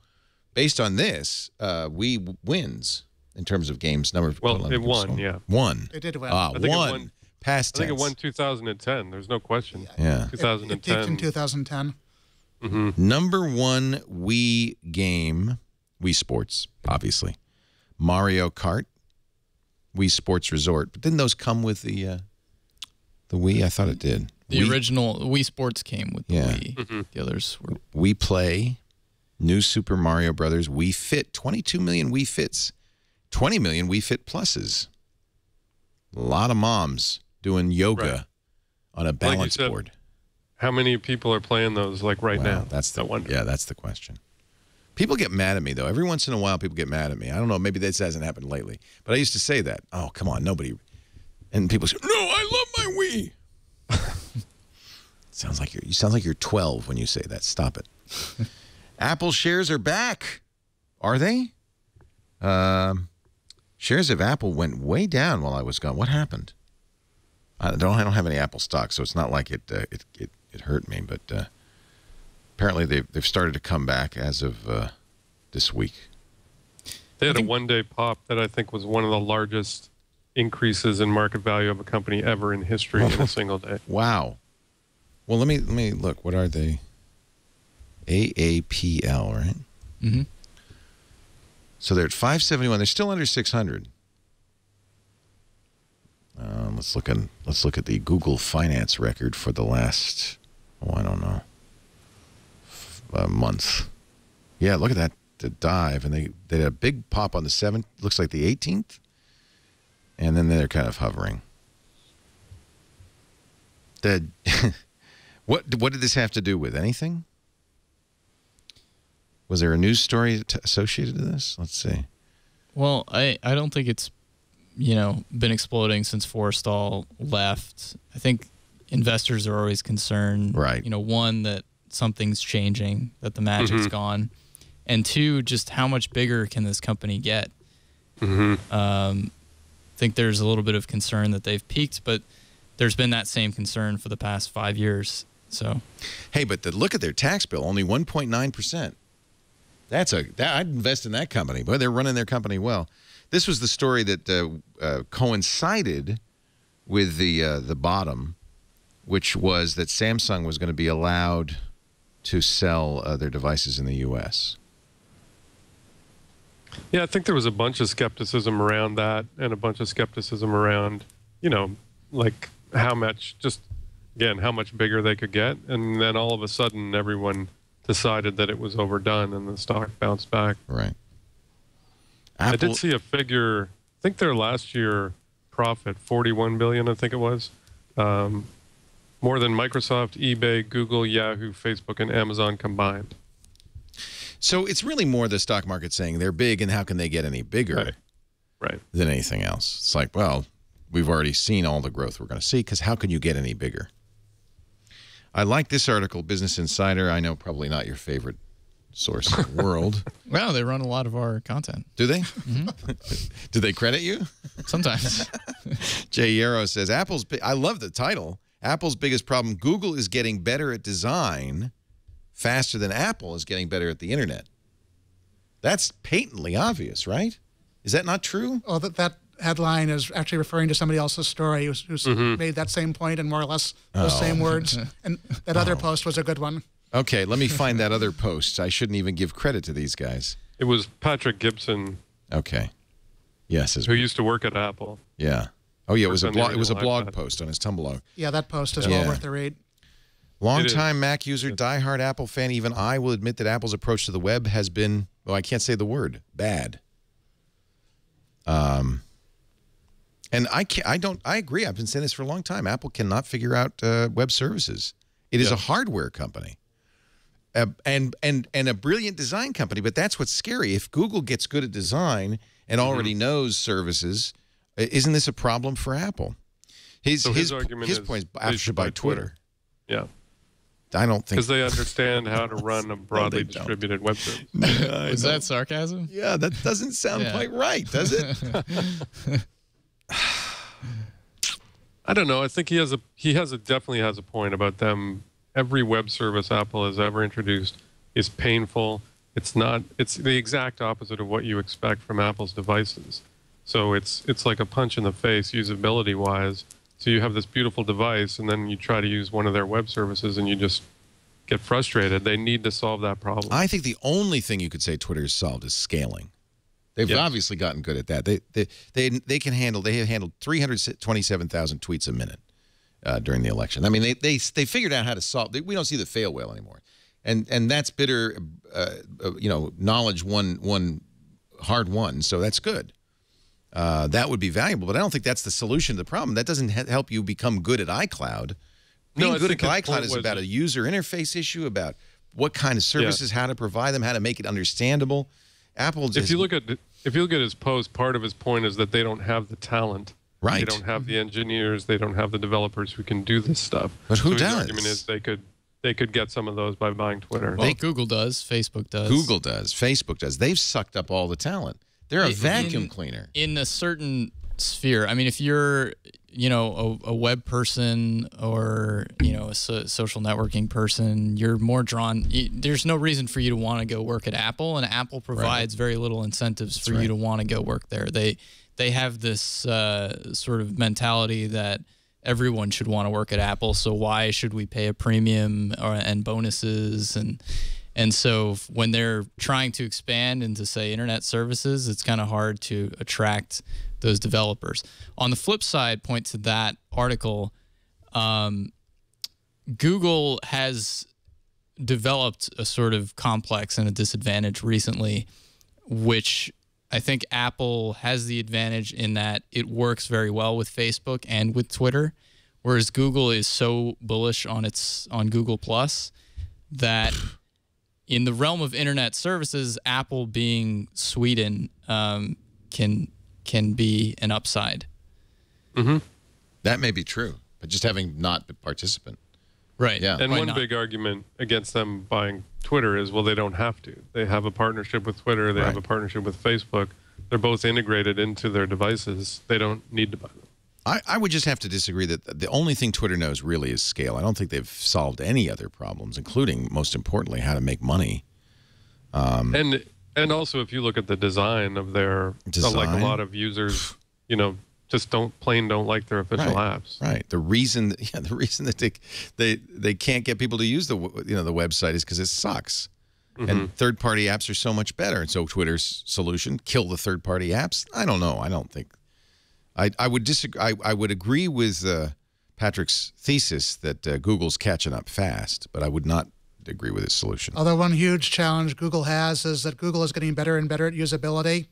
based on this, Wii wins in terms of games number. Well, it won, yeah. Won. It did win. I think it won. won. Past tense. I think it won 2010. There's no question. Yeah. 2010. It peaked in 2010. Number one Wii game, Wii Sports, obviously. Mario Kart, Wii Sports Resort. But didn't those come with the Wii? I thought it did. The original Wii Sports came with the Wii. The others were. Wii Play, New Super Mario Brothers, Wii Fit, 22 million Wii Fits, 20 million Wii Fit Pluses. A lot of moms doing yoga on a balance board. How many people are playing those right now? That's the question. People get mad at me, though. Every once in a while, people get mad at me. I don't know. Maybe this hasn't happened lately. But I used to say that. Oh, come on. Nobody. And people say, no, I love my Wii. You sound like you're 12 when you say that. Stop it. Apple shares are back. Are they? Shares of Apple went way down while I was gone. What happened? I don't have any Apple stock, so it's not like it hurt me. But apparently they've started to come back as of this week. They had a one-day pop that I think was one of the largest increases in market value of a company ever in history in a single day. Wow. Well, let me look. What are they? AAPL, right? Mm-hmm. So they're at 571. They're still under 600. Let's look at the Google Finance record for the last, I don't know, month. Yeah, look at that, the dive, and they had a big pop on the 7th. Looks like the 18th, and then they're kind of hovering. What did this have to do with anything? Was there a news story associated to this? Let's see. Well, I don't think it's been exploding since Forrestal left. I think investors are always concerned, right? One, that something's changing, that the magic's gone, and two, just how much bigger can this company get? I think there's a little bit of concern that they've peaked, but there's been that same concern for the past 5 years. So, hey, but look at their tax bill, only 1.9%. I'd invest in that company. Boy, they're running their company well. This was the story that coincided with the bottom, which was that Samsung was going to be allowed to sell their devices in the U.S. Yeah, I think there was a bunch of skepticism around that, and a bunch of skepticism around, how much, how much bigger they could get, and then all of a sudden everyone decided that it was overdone, and the stock bounced back. Right. I did see a figure. I think their last year profit, $41 billion, I think it was, more than Microsoft, eBay, Google, Yahoo, Facebook, and Amazon combined. So it's really more the stock market saying they're big, and how can they get any bigger than anything else? It's like, well, we've already seen all the growth we're going to see, because how can you get any bigger? I like this article, Business Insider. I know probably not your favorite source in the world. Well, they run a lot of our content. Do they? Do they credit you? Sometimes. Jay Yarrow says, I love the title. Apple's biggest problem, Google is getting better at design faster than Apple is getting better at the internet. That's patently obvious, right? Is that not true? Oh, that headline is actually referring to somebody else's story who's made that same point in more or less those same words. And that other post was a good one. Okay, let me find that other post. I shouldn't even give credit to these guys. It was Patrick Gibson. Okay. Yes. Who used to work at Apple. Yeah. Oh, yeah, it was a blog post on his Tumblr. Yeah, that post is well worth the read. Long-time Mac user, diehard Apple fan, even I will admit that Apple's approach to the web has been, well, I can't say the word, bad. And I agree. I've been saying this for a long time. Apple cannot figure out web services. It is a hardware company. and a brilliant design company. But that's what's scary. If Google gets good at design and already knows services, isn't this a problem for Apple? His argument is actually by Twitter. Yeah. I don't think... Because they understand how to run a broadly distributed web service. Is that sarcasm? Yeah, that doesn't sound quite right, does it? I don't know. I think he definitely has a point about them. Every web service Apple has ever introduced is painful. It's the exact opposite of what you expect from Apple's devices. So it's like a punch in the face usability-wise. So you have this beautiful device, and then you try to use one of their web services, and you just get frustrated. They need to solve that problem. I think the only thing you could say Twitter has solved is scaling. They've obviously gotten good at that. They can handle. They have handled 327,000 tweets a minute during the election. I mean, they figured out how to solve. We don't see the fail whale anymore, and that's bitter. Knowledge won hard won, so that's good. That would be valuable, but I don't think that's the solution to the problem. That doesn't help you become good at iCloud. Being good at iCloud is about a user interface issue, about what kind of services, how to provide them, how to make it understandable. Apple just... If you look at his post, part of his point is that they don't have the talent. Right. They don't have the engineers. They don't have the developers who can do this stuff. But who does? His argument is they could get some of those by buying Twitter. Well, Google does. Facebook does. Google does. Facebook does. They've sucked up all the talent. They're a vacuum cleaner. In a certain sphere. I mean, if you're, a web person or, a social networking person, you're more drawn. There's no reason for you to want to go work at Apple, and Apple provides very little incentives for you to want to go work there. They have this sort of mentality that everyone should want to work at Apple, so why should we pay a premium and bonuses and so when they're trying to expand into, say, internet services, it's kind of hard to attract those developers. On the flip side, point to that article, Google has developed a sort of complex and a disadvantage recently, which I think Apple has the advantage in that it works very well with Facebook and with Twitter, whereas Google is so bullish on Google Plus that... In the realm of internet services, Apple being Sweden can be an upside. Mm-hmm. That may be true, but just having not been a participant. Right. Yeah. And one big argument against them buying Twitter is, well, they don't have to. They have a partnership with Twitter. They have a partnership with Facebook. They're both integrated into their devices. They don't need to buy them. I would just have to disagree that the only thing Twitter knows really is scale. I don't think they've solved any other problems, including, most importantly, how to make money. And also, if you look at the design of their, like a lot of users, just don't like their official apps. Right. The reason that they can't get people to use the website is because it sucks. Mm-hmm. And third-party apps are so much better. And so Twitter's solution, kill the third-party apps. I don't know. I don't think. I would disagree. I would agree with Patrick's thesis that Google's catching up fast, but I would not agree with his solution. Although one huge challenge Google has is that Google is getting better and better at usability,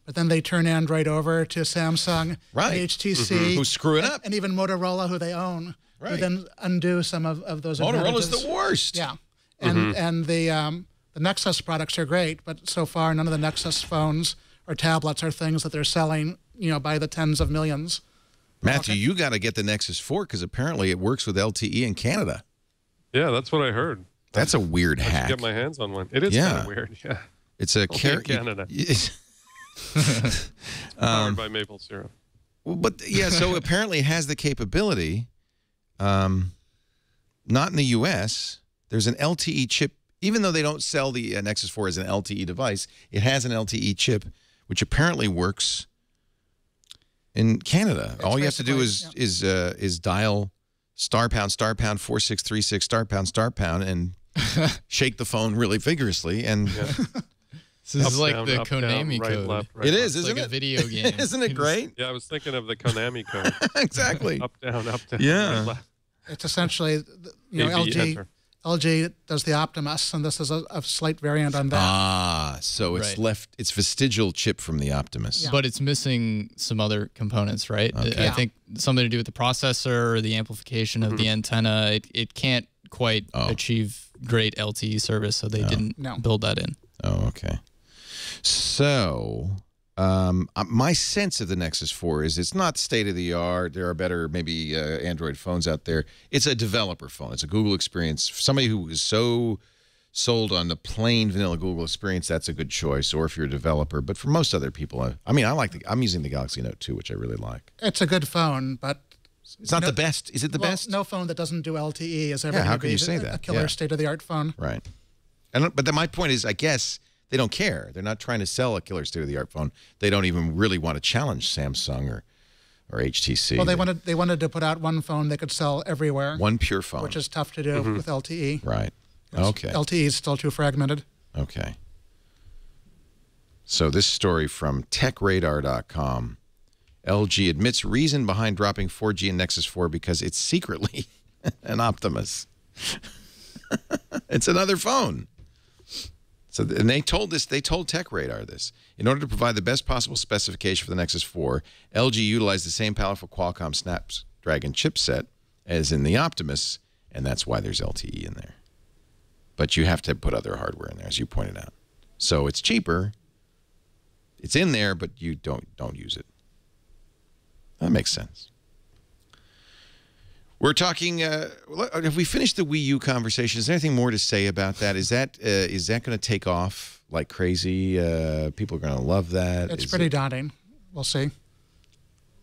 but then they turn Android over to Samsung, and HTC, who screw it up, and even Motorola, who they own, who then undo some of those Motorola's advantages. The worst. Yeah, and the Nexus products are great, but so far none of the Nexus phones or tablets are things that they're selling, by the tens of millions. Matthew, you got to get the Nexus 4 because apparently it works with LTE in Canada. Yeah, that's what I heard. That's a weird hack. I should get my hands on one. It is kind of weird. Yeah, it's a Canada. Powered by maple syrup. But yeah, so apparently it has the capability. Not in the U.S. There's an LTE chip. Even though they don't sell the Nexus 4 as an LTE device, it has an LTE chip, which apparently works in Canada. All you have to do is dial *#, *46366 *#, and shake the phone really vigorously. And this is like the Konami code. Left, right, it is, left. isn't it? Like a video game. Isn't it great? Yeah, I was thinking of the Konami code. Exactly. Up, down, yeah. right, left. It's essentially, LG does the Optimus, and this is a slight variant on that. Ah, so it's it's vestigial chip from the Optimus. Yeah. But it's missing some other components, right? Okay. I think something to do with the processor or the amplification of the antenna. It can't quite achieve great LTE service, so they didn't build that in. Oh, okay. So, my sense of the Nexus 4 is it's not state-of-the-art. There are better, maybe, Android phones out there. It's a developer phone. It's a Google experience. For somebody who is so sold on the plain vanilla Google experience, that's a good choice, or if you're a developer. But for most other people, I mean, I'm using the Galaxy Note 2, which I really like. It's a good phone, but it's not the best. Is it the best? No phone that doesn't do LTE is ever how going to can be you say that? a killer state-of-the-art phone. Right. But then my point is, I guess they don't care. They're not trying to sell a killer state-of-the-art phone. They don't even really want to challenge Samsung or HTC. Well, they wanted to put out one phone they could sell everywhere. One pure phone. Which is tough to do with LTE. Right. Okay. LTE is still too fragmented. Okay. So this story from TechRadar.com. LG admits reason behind dropping 4G and Nexus 4 because it's secretly an Optimus. It's another phone. So, and they told TechRadar this. In order to provide the best possible specification for the Nexus 4, LG utilized the same powerful Qualcomm Snapdragon chipset as in the Optimus, and that's why there's LTE in there. But you have to put other hardware in there, as you pointed out. So it's cheaper. It's in there, but you don't use it. That makes sense. We're talking. Have we finished the Wii U conversation? Is there anything more to say about that? Is that going to take off like crazy? People are going to love that. It's pretty daunting. We'll see.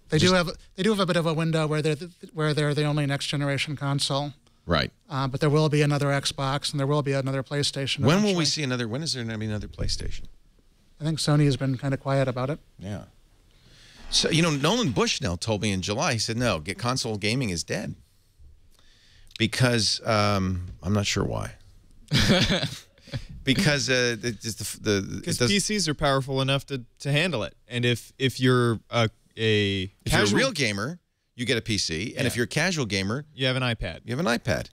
They do have a bit of a window where they're the only next generation console. Right. But there will be another Xbox and there will be another PlayStation. When will we see another? When is there going to be another PlayStation? I think Sony has been kind of quiet about it. Yeah. So, you know, Nolan Bushnell told me in July, he said, no, console gaming is dead. Because, I'm not sure why. Because PCs are powerful enough to handle it. And if you're a real gamer, you get a PC. And if you're a casual gamer, you have an iPad. You have an iPad.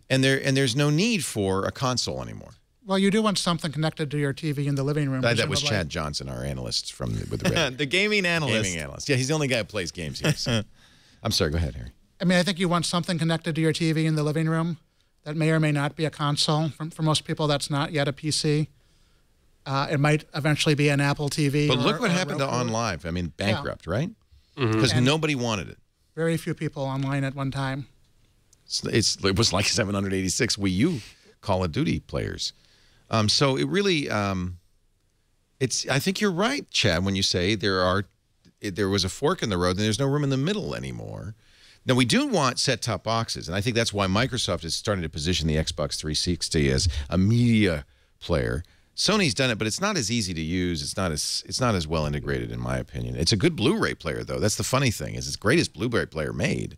And there's no need for a console anymore. Well, you do want something connected to your TV in the living room. That was Chad Johnson, our analyst with the Reddit. The gaming analyst. Gaming analyst. Yeah, he's the only guy who plays games here. So. I'm sorry, go ahead, Harry. I mean, I think you want something connected to your TV in the living room that may or may not be a console. For most people, that's not yet a PC. It might eventually be an Apple TV. But look what happened to OnLive. I mean, bankrupt, right? Because nobody wanted it. Very few people online at one time. It was like 786 Wii U Call of Duty players. So it really, I think you're right, Chad, when you say there was a fork in the road and there's no room in the middle anymore. Now, we do want set-top boxes, and I think that's why Microsoft is starting to position the Xbox 360 as a media player. Sony's done it, but it's not as easy to use. It's not as well integrated, in my opinion. It's a good Blu-ray player, though. That's the funny thing, is it's the greatest Blu-ray player made.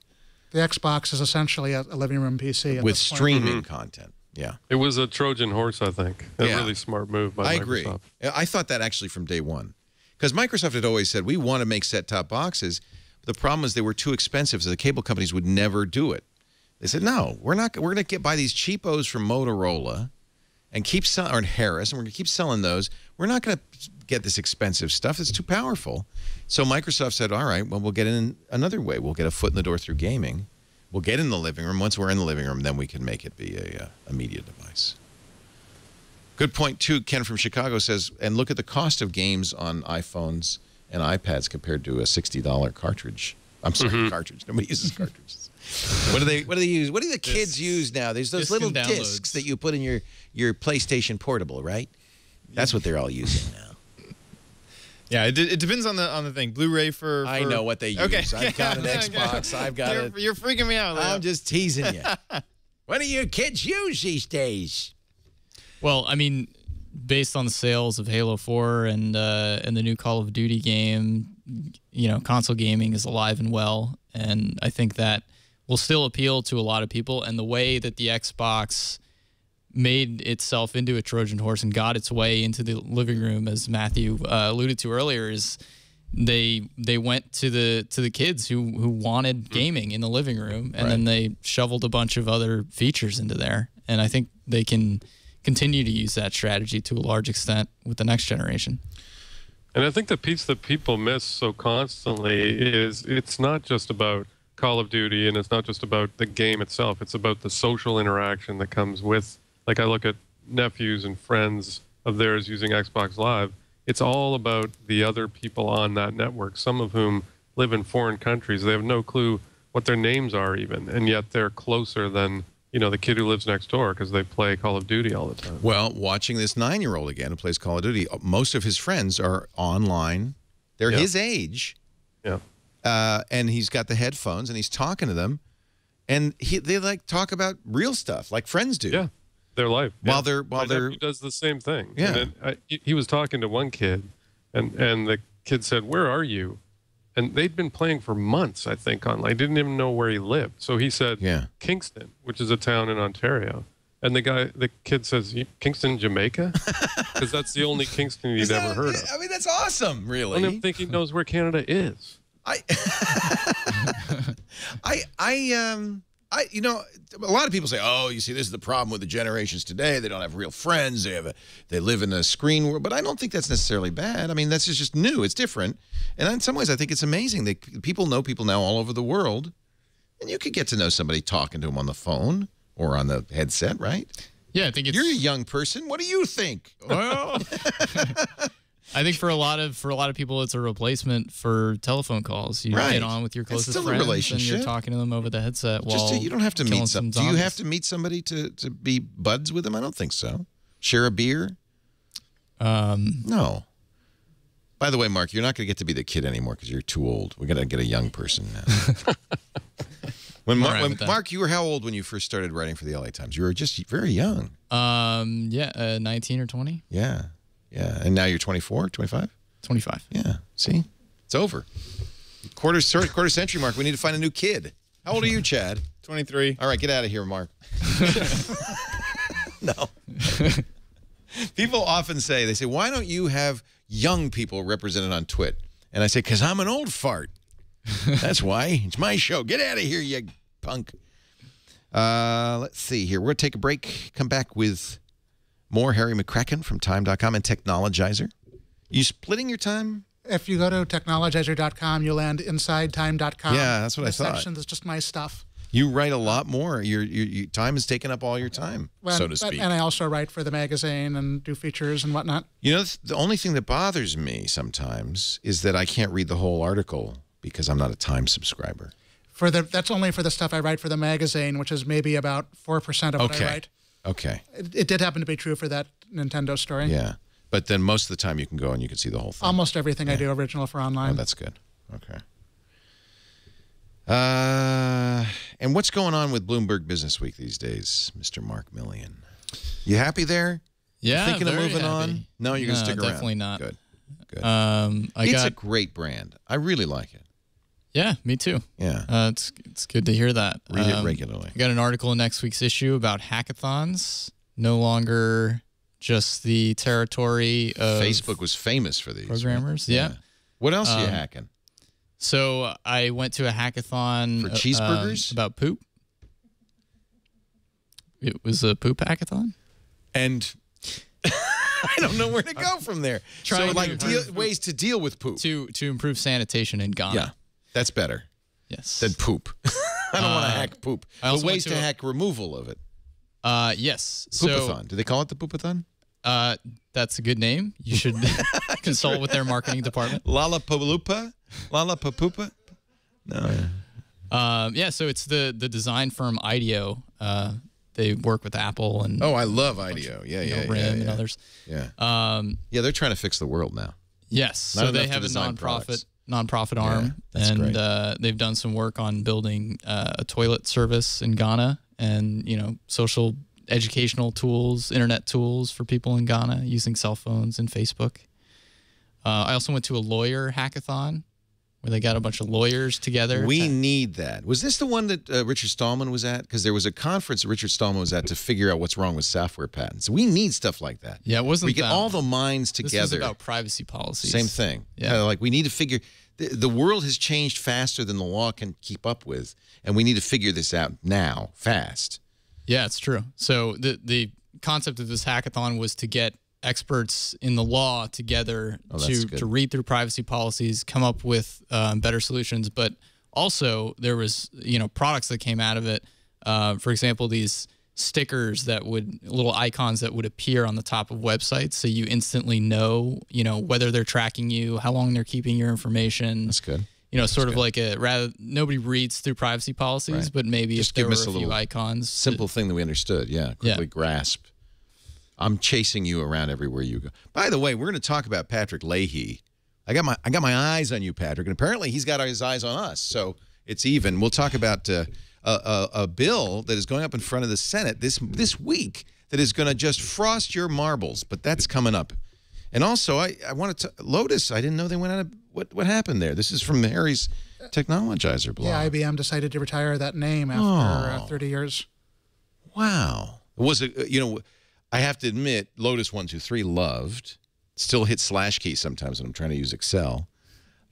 The Xbox is essentially a living room PC. With streaming content. Yeah. It was a Trojan horse, I think. A really smart move by Microsoft. I agree. I thought that actually from day one. Because Microsoft had always said, we want to make set-top boxes. The problem is they were too expensive, so the cable companies would never do it. They said, no, we're going to buy these cheapos from Motorola and keep selling, or Harris, and we're going to keep selling those. We're not going to get this expensive stuff. It's too powerful. So Microsoft said, all right, well, we'll get in another way. We'll get a foot in the door through gaming. We'll get in the living room. Once we're in the living room, then we can make it be a media device. Good point, too. Ken from Chicago says, and look at the cost of games on iPhones and iPads compared to a $60 cartridge. I'm sorry, cartridge. Nobody uses cartridges. What do they use? What do the kids use now? There's those little discs that you put in your PlayStation Portable, right? That's what they're all using now. Yeah, it depends on the thing. Blu-ray for I know what they use. Okay. I've got an Xbox. I've got it. You're freaking me out, Leo. I'm just teasing you. What do you kids use these days? Well, I mean, based on the sales of Halo 4 and the new Call of Duty game, you know, console gaming is alive and well, and I think that will still appeal to a lot of people. And the way that the Xbox made itself into a Trojan horse and got its way into the living room, as Matthew alluded to earlier, is they went to the kids who wanted gaming in the living room, and then they shoveled a bunch of other features into there. And I think they can continue to use that strategy to a large extent with the next generation. And I think the piece that people miss so constantly is it's not just about Call of Duty and it's not just about the game itself. It's about the social interaction that comes with Like I look at nephews and friends of theirs using Xbox Live. It's all about the other people on that network, some of whom live in foreign countries. They have no clue what their names are even, and yet they're closer than, you know, the kid who lives next door because they play Call of Duty all the time. Well, watching this 9-year-old again who plays Call of Duty, most of his friends are online. They're his age. Yeah. And he's got the headphones, and he's talking to them. And they like talk about real stuff like friends do. Yeah. Their life. While My they're nephew does the same thing. Yeah. And he was talking to one kid, and the kid said, "Where are you?" And they'd been playing for months, I think, online. Didn't even know where he lived. So he said, Kingston, which is a town in Ontario. And the kid says, Kingston, Jamaica? Because that's the only Kingston he'd ever heard of. I mean, that's awesome, really. I don't think he knows where Canada is. You know, a lot of people say, "Oh, you see, this is the problem with the generations today. They don't have real friends. They live in a screen world." But I don't think that's necessarily bad. I mean, that's just new. It's different. And in some ways, I think it's amazing that people know people now all over the world, and you could get to know somebody talking to them on the phone or on the headset, right? Yeah, I think it's. You're a young person. What do you think? Well, I think for a lot of people, it's a replacement for telephone calls. You get on with your closest friends, and you're talking to them over the headset. You don't have to meet some. Do you have to meet somebody to be buds with them? I don't think so. Share a beer? No. By the way, Mark, you're not going to get to be the kid anymore because you're too old. We're going to get a young person now. Mark, you were how old when you first started writing for the LA Times? You were just very young. 19 or 20. Yeah. Yeah, and now you're 24, 25? 25. Yeah, see? It's over. Quarter century, Mark. We need to find a new kid. How old are you, Chad? 23. All right, get out of here, Mark. No. People often say, why don't you have young people represented on TWiT? And I say, because I'm an old fart. That's why. It's my show. Get out of here, you punk. Let's see here. We're going to take a break. Come back with more Harry McCracken from Time.com and Technologizer. You splitting your time? If you go to technologizer.com, you'll land inside time.com. Yeah, that's what I thought. Section that's just my stuff. You write a lot more. Your time has taken up all your time, so to speak. And I also write for the magazine and do features and whatnot. You know, the only thing that bothers me sometimes is that I can't read the whole article because I'm not a Time subscriber. That's only for the stuff I write for the magazine, which is maybe about 4% of what I write. Okay. It did happen to be true for that Nintendo story. Yeah. But then most of the time you can go and you can see the whole thing. Almost everything I do original for online. Oh, that's good. Okay. And what's going on with Bloomberg Business Week these days, Mr. Mark Milian? You happy there? Yeah, thinking of moving happy. on? No, you're going to stick around? Definitely not. Good. Good. It's a great brand. I really like it. Yeah, me too. Yeah. It's good to hear that. Read it regularly. I got an article in next week's issue about hackathons. No longer just the territory of Facebook was famous for these. Programmers, right? yeah. What else are you hacking? So I went to a hackathon for cheeseburgers about poop. It was a poop hackathon, and I don't know where to go from there. Ways to deal with poop to improve sanitation in Ghana. Yeah, that's better. Yes, than poop. I don't want to hack poop. But ways to hack removal of it. Yes. Poopathon. Do they call it the Poopathon? That's a good name. You should consult with their marketing department. Lollapaloopa? Lollapapoopa? No. Yeah, so it's the design firm IDEO. They work with Apple and I love IDEO. RIM and others. Yeah. Yeah, they're trying to fix the world now. Yes. So they have a nonprofit arm, and they've done some work on building a toilet service in Ghana, and social educational tools, internet tools for people in Ghana using cell phones and Facebook. I also went to a lawyer hackathon where they got a bunch of lawyers together. We need that. Was this the one that Richard Stallman was at? Because there was a conference that Richard Stallman was at to figure out what's wrong with software patents. We need stuff like that. Yeah, it wasn't. We get all the minds together. This was about privacy policies. Same thing. Yeah, like we need to figure. The world has changed faster than the law can keep up with, and we need to figure this out now, fast. Yeah, it's true. So the concept of this hackathon was to get experts in the law together to read through privacy policies, come up with better solutions. But also there was products that came out of it. For example, these stickers that would, little icons that would appear on the top of websites, so you instantly know, whether they're tracking you, how long they're keeping your information. That's good. Sort of like nobody reads through privacy policies, but maybe just if there give were us a few icons. Simple thing that we understood. Yeah, quickly grasp. I'm chasing you around everywhere you go. By the way, we're going to talk about Patrick Leahy. I got my eyes on you, Patrick, and apparently he's got his eyes on us, so it's even. We'll talk about a bill that is going up in front of the Senate this week that is going to just frost your marbles, but that's coming up. And also, I wanted to Lotus. I didn't know they went out of what happened there. This is from Harry's Technologizer blog. Yeah, IBM decided to retire that name after 30 years. Wow. Was it? I have to admit, Lotus 123 loved. Still hit / key sometimes when I'm trying to use Excel.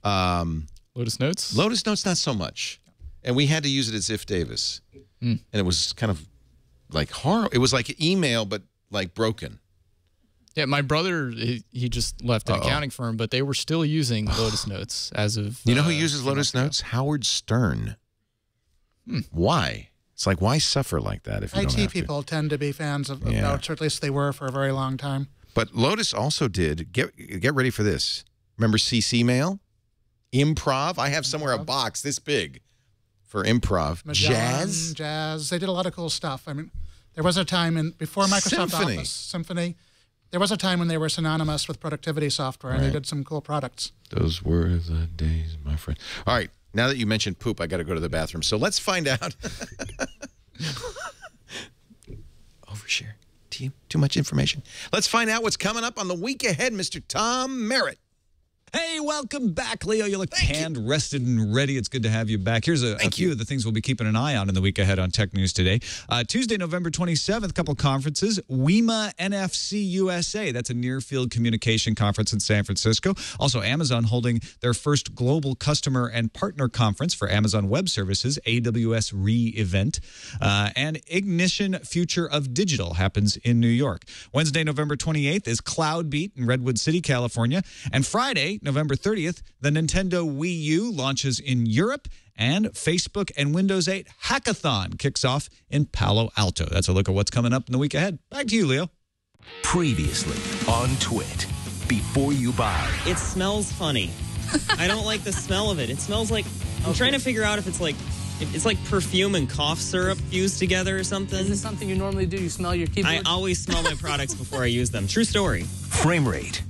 Lotus Notes. Lotus Notes, not so much. And we had to use it as Ziff Davis, and it was kind of like horrible. It was like email, but like broken. Yeah, my brother, he just left an accounting firm, but they were still using Lotus Notes as of. You know who uses Lotus Notes? Howard Stern. Why? It's like, why suffer like that if you don't have IT people tend to be fans of Notes, or at least they were for a very long time. But Lotus also did, get ready for this. Remember CC Mail? Improv? I have somewhere a box this big for Improv. Magellan, Jazz. They did a lot of cool stuff. I mean, there was a time before Microsoft Office, Symphony, there was a time when they were synonymous with productivity software, and they did some cool products. Those were the days, my friend. All right, now that you mentioned poop, I got to go to the bathroom. So let's find out. Overshare. Too much information. Let's find out what's coming up on the week ahead, Mr. Tom Merritt. Hey, welcome back, Leo. You look tanned, rested, and ready. It's good to have you back. Here's a few of the things we'll be keeping an eye on in the week ahead on Tech News Today. Tuesday, November 27th, a couple conferences. WEMA NFC USA. That's a near-field communication conference in San Francisco. Also, Amazon holding their first global customer and partner conference for Amazon Web Services, AWS Re-Event. And Ignition Future of Digital happens in New York. Wednesday, November 28th is CloudBeat in Redwood City, California. And Friday, November 30th, the Nintendo Wii U launches in Europe, and Facebook and Windows 8 Hackathon kicks off in Palo Alto. That's a look at what's coming up in the week ahead. Back to you, Leo. Previously on TWiT. Before you buy. It smells funny. I don't like the smell of it. It smells like... I'm trying to figure out if it's like perfume and cough syrup fused together or something. Is this something you normally do? You smell your keyboard? I always smell my products before I use them. True story. Frame rate.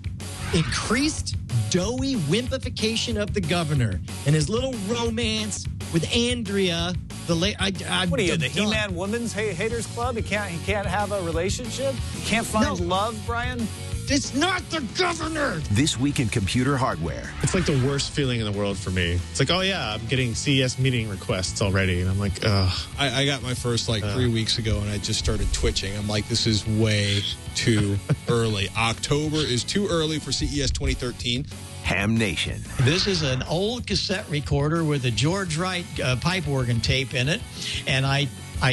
Increased doughy wimpification of the governor and his little romance with Andrea. What are you, the He-Man Women's Haters Club? He can't have a relationship? You can't find love, Brian? It's not the governor! This week in computer hardware. It's like the worst feeling in the world for me. It's like, oh yeah, I'm getting CES meeting requests already. And I'm like, ugh. I got my first 3 weeks ago and I just started twitching. I'm like, this is way too early. October is too early for CES 2013. Ham Nation. This is an old cassette recorder with a George Wright pipe organ tape in it. And I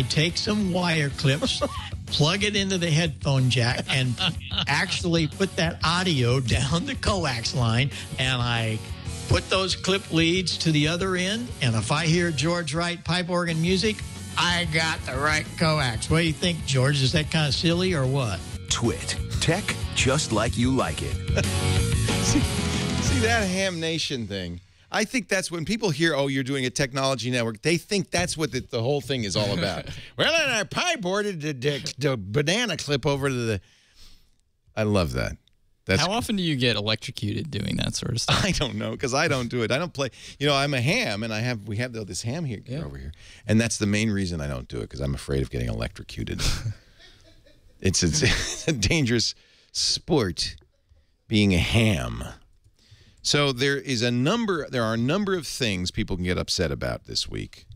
take some wire clips, plug it into the headphone jack, and actually put that audio down the coax line, and I put those clip leads to the other end, and if I hear George Wright pipe organ music, I got the right coax. What do you think, George? Is that kind of silly or what? TWiT. Tech just like you like it. See that Ham Nation thing? I think that's when people hear, oh, you're doing a technology network, they think that's what the whole thing is all about. Well, then I pie-boarded the banana clip over to the... I love that. How often do you get electrocuted doing that sort of stuff? I don't know, because I don't do it. I don't play... I'm a ham, and we have this ham here over here. And that's the main reason I don't do it, because I'm afraid of getting electrocuted. It's a dangerous sport, being a ham. So there are a number of things people can get upset about this week.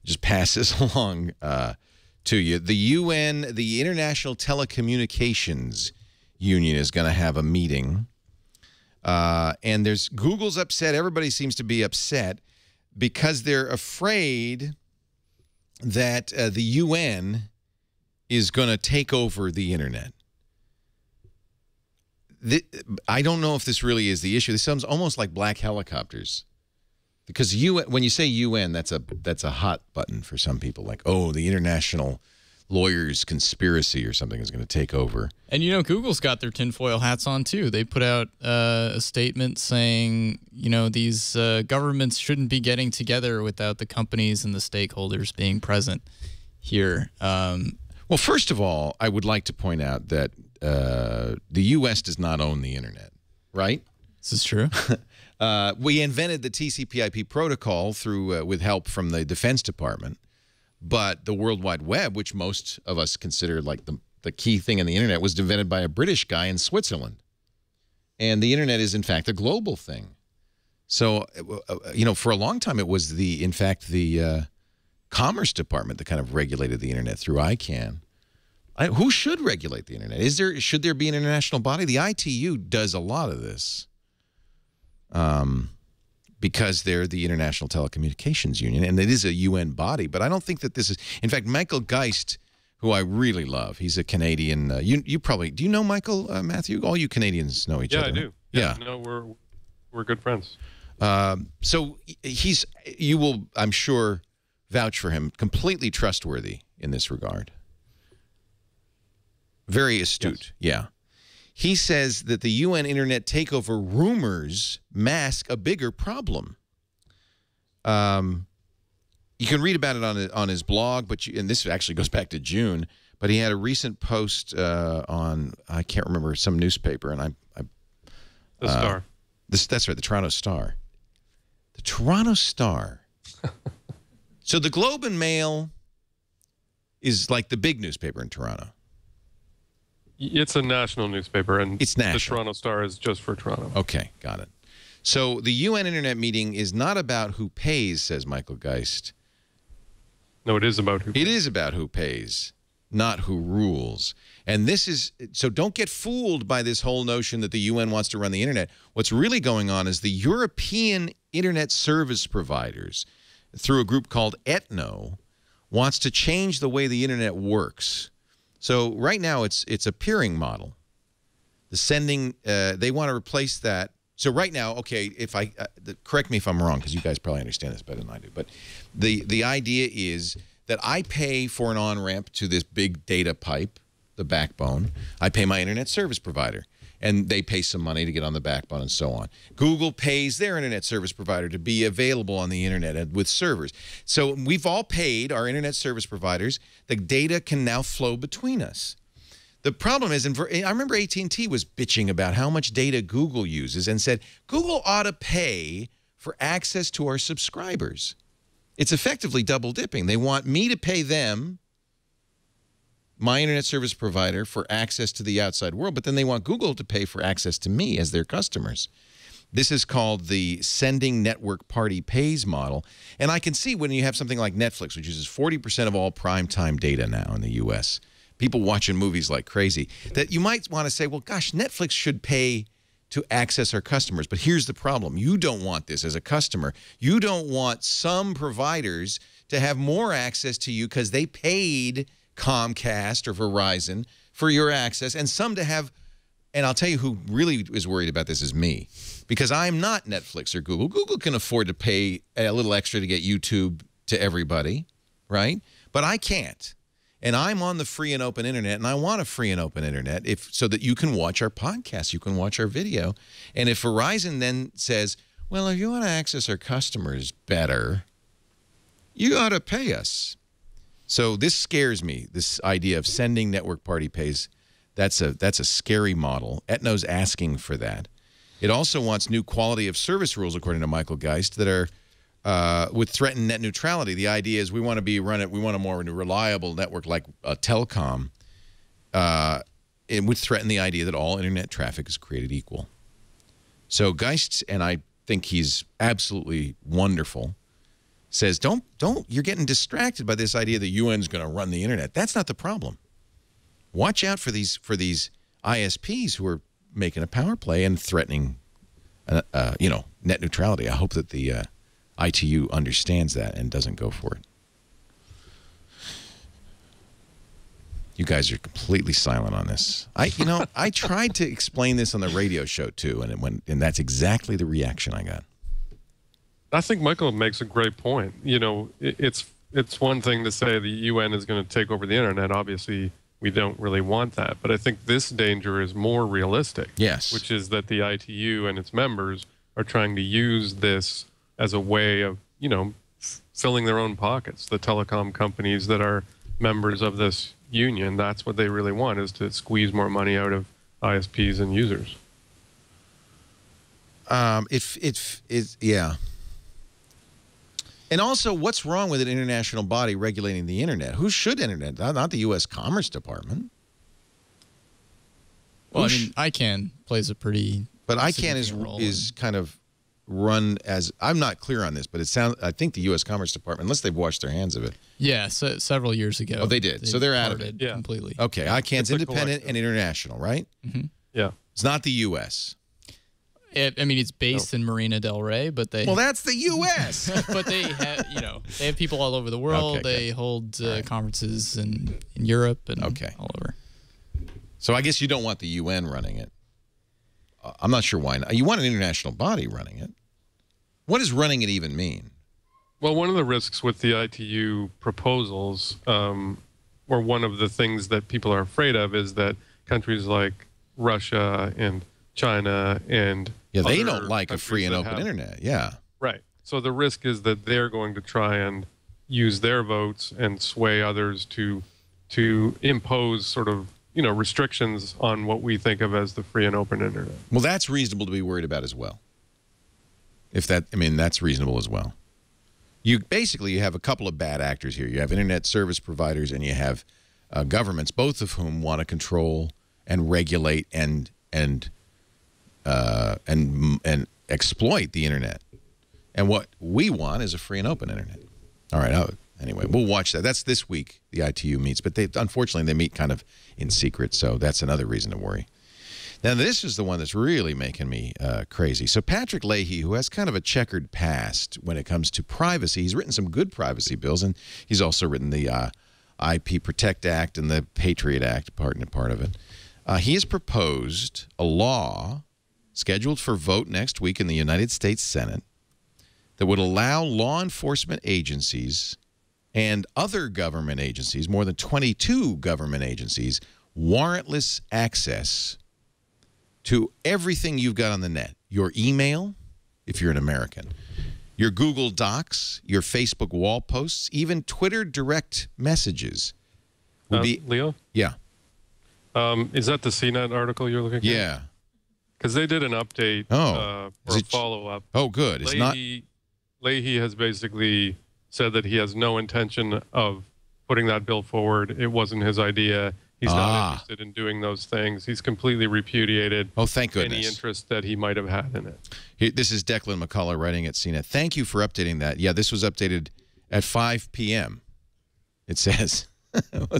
Just pass this along to you. The UN, the International Telecommunications Union, is going to have a meeting. And Google's upset. Everybody seems to be upset because they're afraid that the UN is going to take over the internet. I don't know if this really is the issue. This sounds almost like black helicopters, because when you say UN, that's a hot button for some people. Like, oh, the international lawyers' conspiracy or something is going to take over. And, you know, Google's got their tinfoil hats on, too. They put out a statement saying, you know, these governments shouldn't be getting together without the companies and the stakeholders being present here. Well, first of all, I would like to point out that the U.S. does not own the Internet, right? This is true. We invented the TCP/IP protocol through with help from the Defense Department, but the World Wide Web, which most of us consider like the key thing in the Internet, was invented by a British guy in Switzerland. And the Internet is, in fact, a global thing. So, you know, for a long time, it was, in fact, the Commerce Department that kind of regulated the Internet through ICANN. Who should regulate the Internet? Should there be an international body? The ITU does a lot of this. Because they're the International Telecommunications Union, and it is a UN body. But I don't think that this is... In fact, Michael Geist, who I really love, he's a Canadian... you probably... Do you know Michael, Mathew? All you Canadians know each other. Yeah, I do. Yeah. No, we're good friends. So you will, I'm sure, vouch for him. Completely trustworthy in this regard. Very astute, yeah. He says that the UN Internet takeover rumors mask a bigger problem. You can read about it on his blog, and this actually goes back to June, but he had a recent post on, I can't remember, some newspaper, and The Star. That's right, the Toronto Star. The Toronto Star. So the Globe and Mail is like the big newspaper in Toronto. It's a national newspaper, and it's national. The Toronto Star is just for Toronto. Okay, got it. So the UN Internet meeting is not about who pays, says Michael Geist. No, it is about who pays. It is about who pays, not who rules. And this is, so don't get fooled by this whole notion that the UN wants to run the Internet. What's really going on is the European Internet service providers, through a group called Etno, wants to change the way the Internet works. So right now it's a peering model. The sending, they want to replace that. So right now, okay, correct me if I'm wrong, because you guys probably understand this better than I do, but the idea is that I pay for an on-ramp to this big data pipe, the backbone. I pay my internet service provider, and they pay some money to get on the backbone and so on. Google pays their internet service provider to be available on the internet and with servers. So we've all paid our internet service providers. The data can now flow between us. The problem is, I remember AT&T was bitching about how much data Google uses and said, Google ought to pay for access to our subscribers. It's effectively double dipping. They want me to pay them, my internet service provider, for access to the outside world, but then they want Google to pay for access to me as their customers. This is called the sending network party pays model. And I can see when you have something like Netflix, which uses 40% of all primetime data now in the U.S., people watching movies like crazy, that you might want to say, well, gosh, Netflix should pay to access our customers. But here's the problem. You don't want this as a customer. You don't want some providers to have more access to you because they paid Comcast or Verizon for your access, and some to have, and I'll tell you who really is worried about this is me, because I'm not Netflix or Google. Google can afford to pay a little extra to get YouTube to everybody, right? But I can't. And I'm on the free and open internet, and I want a free and open internet so that you can watch our podcasts, you can watch our video. And if Verizon then says, well, if you want to access our customers better, you ought to pay us. So this scares me, this idea of sending network party pays. That's a scary model. Etno's asking for that. It also wants new quality of service rules, according to Michael Geist, that are would threaten net neutrality. The idea is we want to we want a more reliable network like a telecom. It would threaten the idea that all internet traffic is created equal. So Geist, and I think he's absolutely wonderful, says you're getting distracted by this idea that UN's going to run the internet. That's not the problem. Watch out for these ISPs who are making a power play and threatening net neutrality. I hope that the ITU understands that and doesn't go for it. You guys are completely silent on this. I tried to explain this on the radio show too, and that's exactly the reaction I got. I think Michael makes a great point. You know, it's it's one thing to say the UN is going to take over the internet. Obviously, we don't really want that. But I think this danger is more realistic. Yes. Which is that the ITU and its members are trying to use this as a way of, filling their own pockets. The telecom companies that are members of this union, that's what they really want, is to squeeze more money out of ISPs and users. Yeah. And also, what's wrong with an international body regulating the internet? Who should internet? Not the U.S. Commerce Department. Well, I mean, ICANN plays a pretty. But ICANN is kind of run as, I'm not clear on this, but I think the U.S. Commerce Department, unless they've washed their hands of it. Yeah, several years ago. Oh, they did. So they're out of it completely. Okay, ICANN's independent and international, right? Mm-hmm. Yeah. It's not the U.S. I mean, it's based in Marina del Rey, but they. Well, that's the U.S. But they have, they have people all over the world. They hold conferences in Europe and all over. So I guess you don't want the UN running it. I'm not sure why not. You want an international body running it. What does running it even mean? Well, one of the risks with the ITU proposals, or one of the things that people are afraid of, is that countries like Russia and China and they don't like a free and open internet. Yeah. Right. So the risk is that they're going to try and use their votes and sway others to impose sort of restrictions on what we think of as the free and open internet. Well, that's reasonable to be worried about as well. That's reasonable as well. You have a couple of bad actors here. You have internet service providers and you have governments, both of whom want to control and regulate and exploit the internet. And what we want is a free and open internet. All right. Anyway, we'll watch that. That's this week, the ITU meets. But unfortunately, they meet kind of in secret, so that's another reason to worry. Now, this is the one that's really making me crazy. So Patrick Leahy, who has kind of a checkered past when it comes to privacy, he's written some good privacy bills, and he's also written the IP Protect Act and the Patriot Act, part of it. He has proposed a law scheduled for vote next week in the United States Senate that would allow law enforcement agencies and other government agencies, more than 22 government agencies, warrantless access to everything you've got on the net. Your email, if you're an American, your Google Docs, your Facebook wall posts, even Twitter direct messages will be... Leo? Yeah. Is that the CNET article you're looking at? Yeah. Because they did an update or a follow-up. Oh, good. It's Leahy has basically said that he has no intention of putting that bill forward. It wasn't his idea. He's not interested in doing those things. He's completely repudiated thank goodness. Any interest that he might have had in it. This is Declan McCullough writing at CNET. Thank you for updating that. Yeah, this was updated at 5 p.m. It says.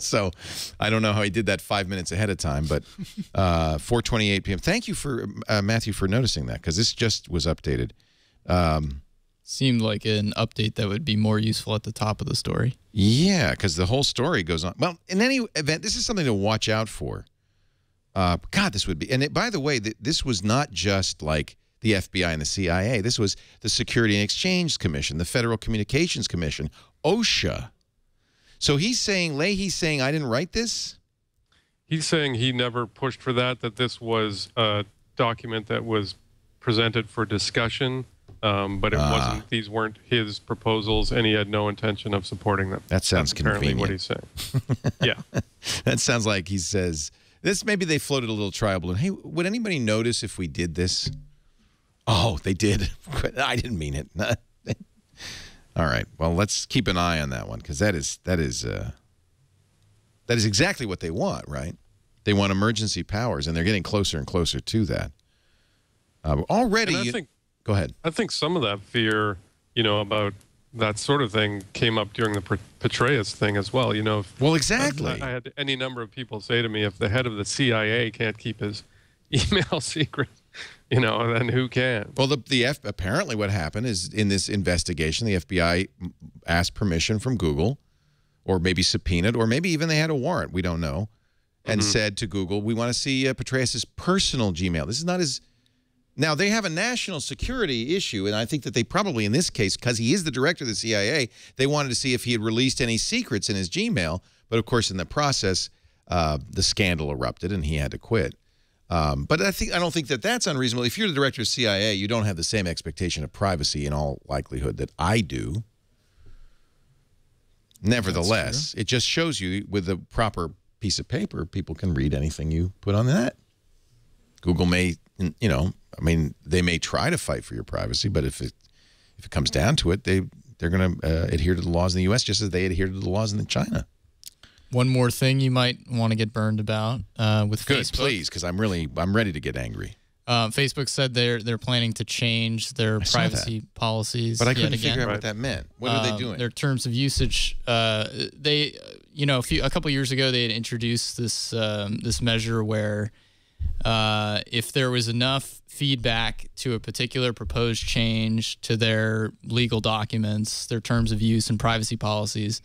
So I don't know how he did that 5 minutes ahead of time, but 4:28 p.m. Thank you for Mathew for noticing that, because this just was updated. Seemed like an update that would be more useful at the top of the story. Yeah, because the whole story goes on. Well, in any event, this is something to watch out for. God, this would be. And by the way, this was not just like the FBI and the CIA. This was the Security and Exchange Commission, the Federal Communications Commission, OSHA. So he's saying, Leahy's saying, I didn't write this? He's saying he never pushed for that this was a document that was presented for discussion, but it wasn't. These weren't his proposals, and he had no intention of supporting them. That sounds That's apparently convenient. What he's saying. Yeah. That sounds like he says, this. Maybe they floated a little trial balloon. Hey, would anybody notice if we did this? Oh, they did. I didn't mean it. All right. Well, let's keep an eye on that one, because that is exactly what they want, right? They want emergency powers, and they're getting closer and closer to that. Already, go ahead. I think some of that fear, about that sort of thing came up during the Petraeus thing as well. Well, exactly. I had any number of people say to me, if the head of the CIA can't keep his email secret, then who can? Well, apparently what happened is in this investigation, the FBI asked permission from Google, or maybe subpoenaed, or maybe even they had a warrant, we don't know, and said to Google, we want to see Petraeus' personal Gmail. This is Now, they have a national security issue, and I think that they probably, in this case, because he is the director of the CIA, they wanted to see if he had released any secrets in his Gmail. But, of course, in the process, the scandal erupted, and he had to quit. But I don't think that that's unreasonable. If you're the director of CIA, you don't have the same expectation of privacy in all likelihood that I do. Nevertheless, it just shows you with the proper piece of paper, people can read anything you put on the net. Google may, you know, I mean, they may try to fight for your privacy, but if it comes down to it, they're going to adhere to the laws in the U.S. just as they adhere to the laws in China. One more thing you might want to get burned about with Good, Facebook. please, because I'm ready to get angry. Facebook said they're planning to change their privacy policies. But I couldn't figure out what that meant. What are they doing? Their terms of usage. They, you know, a couple years ago, they had introduced this this measure where if there was enough feedback to a particular proposed change to their legal documents, their terms of use and privacy policies,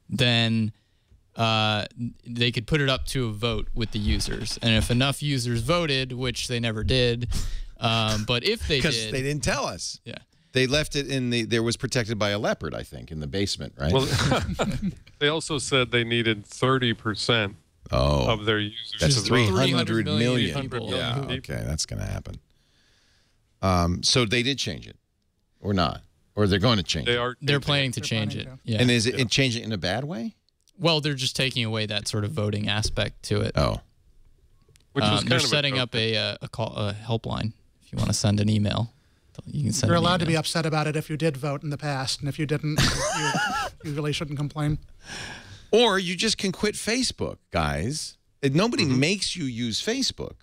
then they could put it up to a vote with the users. And if enough users voted, which they never did, but if they did... Because they didn't tell us. Yeah. They left it in the... There was protected by a leopard, I think, in the basement, right? Well, they also said they needed 30% of their users. That's 300 million. People. Yeah, okay, that's going to happen. So they did change it, or not? Or they're going to change it? They're planning to change it. Yeah. And is it changing it in a bad way? Well, they're just taking away that sort of voting aspect to it. Oh. Which was kind they're of setting up a helpline. If you want to send an email, you can send You're an allowed to email. be upset about it if you did vote in the past, and if you didn't, you really shouldn't complain. Or you just can quit Facebook, guys. Nobody makes you use Facebook,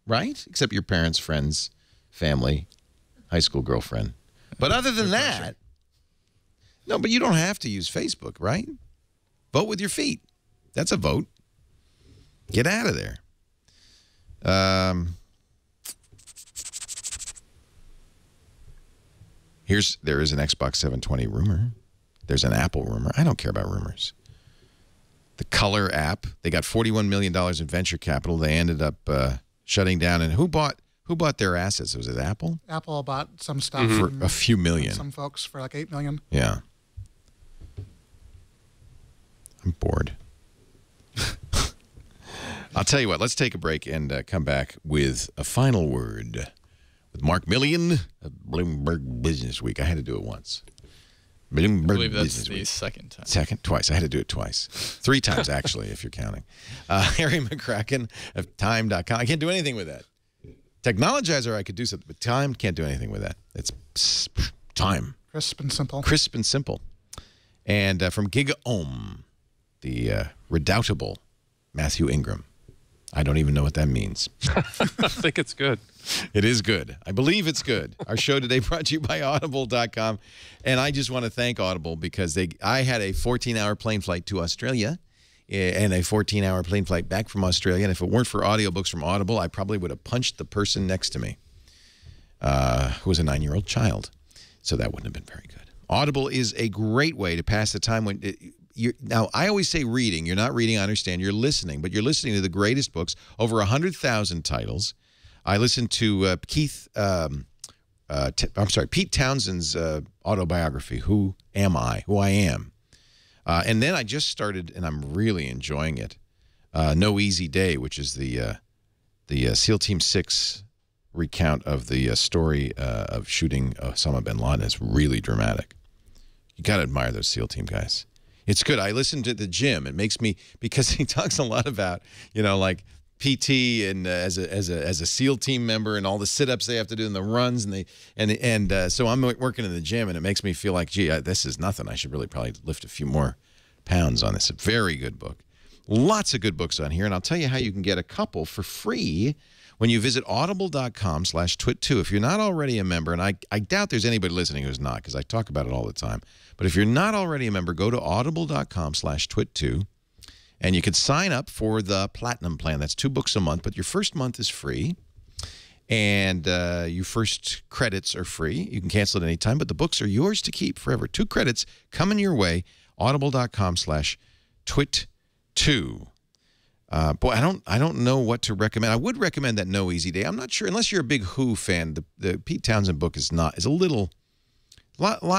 right? Except your parents, friends, family, high school girlfriend. But other than that, no, but you don't have to use Facebook, right? Vote with your feet. That's a vote. Get out of there. There is an Xbox 720 rumor. There's an Apple rumor. I don't care about rumors. The Color app, they got $41 million in venture capital. They ended up shutting down. And who bought their assets? Was it Apple? Apple bought some stuff for a few million. Some folks for like $8 million. Yeah. I'm bored. I'll tell you what. Let's take a break and come back with a final word with Mark Milian of Bloomberg Business Week. I had to do it once. Bloomberg I believe that's Business the Week. second time. Twice. I had to do it twice. 3 times, actually, if you're counting. Harry McCracken of Time.com. I can't do anything with that. Technologizer, I could do something, but Time can't do anything with that. It's Time. Crisp and simple. Crisp and simple. And from GigaOM, the redoubtable Mathew Ingram. I don't even know what that means. I think it's good. It is good. I believe it's good. Our show today brought to you by Audible.com. And I just want to thank Audible because I had a 14-hour plane flight to Australia and a 14-hour plane flight back from Australia. And if it weren't for audiobooks from Audible, I probably would have punched the person next to me who was a 9-year-old child. So that wouldn't have been very good. Audible is a great way to pass the time when... Now, I always say reading. You're not reading, I understand. You're listening, but you're listening to the greatest books, over 100,000 titles. I listened to Pete Townsend's autobiography, Who Am I? Who I Am. And then I just started, and I'm really enjoying it, No Easy Day, which is the SEAL Team 6 recount of the story of shooting Osama bin Laden. It's really dramatic. You got to admire those SEAL Team guys. It's good. I listen to the gym. It makes me, because he talks a lot about, like PT and as a SEAL team member and all the sit-ups they have to do and the runs and so I'm working in the gym and it makes me feel like, gee, this is nothing. I should really probably lift a few more pounds on this. A very good book. Lots of good books on here, and I'll tell you how you can get a couple for free when you visit audible.com/twit2. If you're not already a member, and I doubt there's anybody listening who's not because I talk about it all the time, but if you're not already a member, go to audible.com/twit2, and you can sign up for the Platinum plan. That's 2 books a month, but your first month is free, and your first credits are free. You can cancel at any time, but the books are yours to keep forever. 2 credits coming your way, audible.com/twit2. Boy, I don't know what to recommend. I would recommend that No Easy Day. I'm not sure, unless you're a big Who fan. The Pete Townsend book is a lot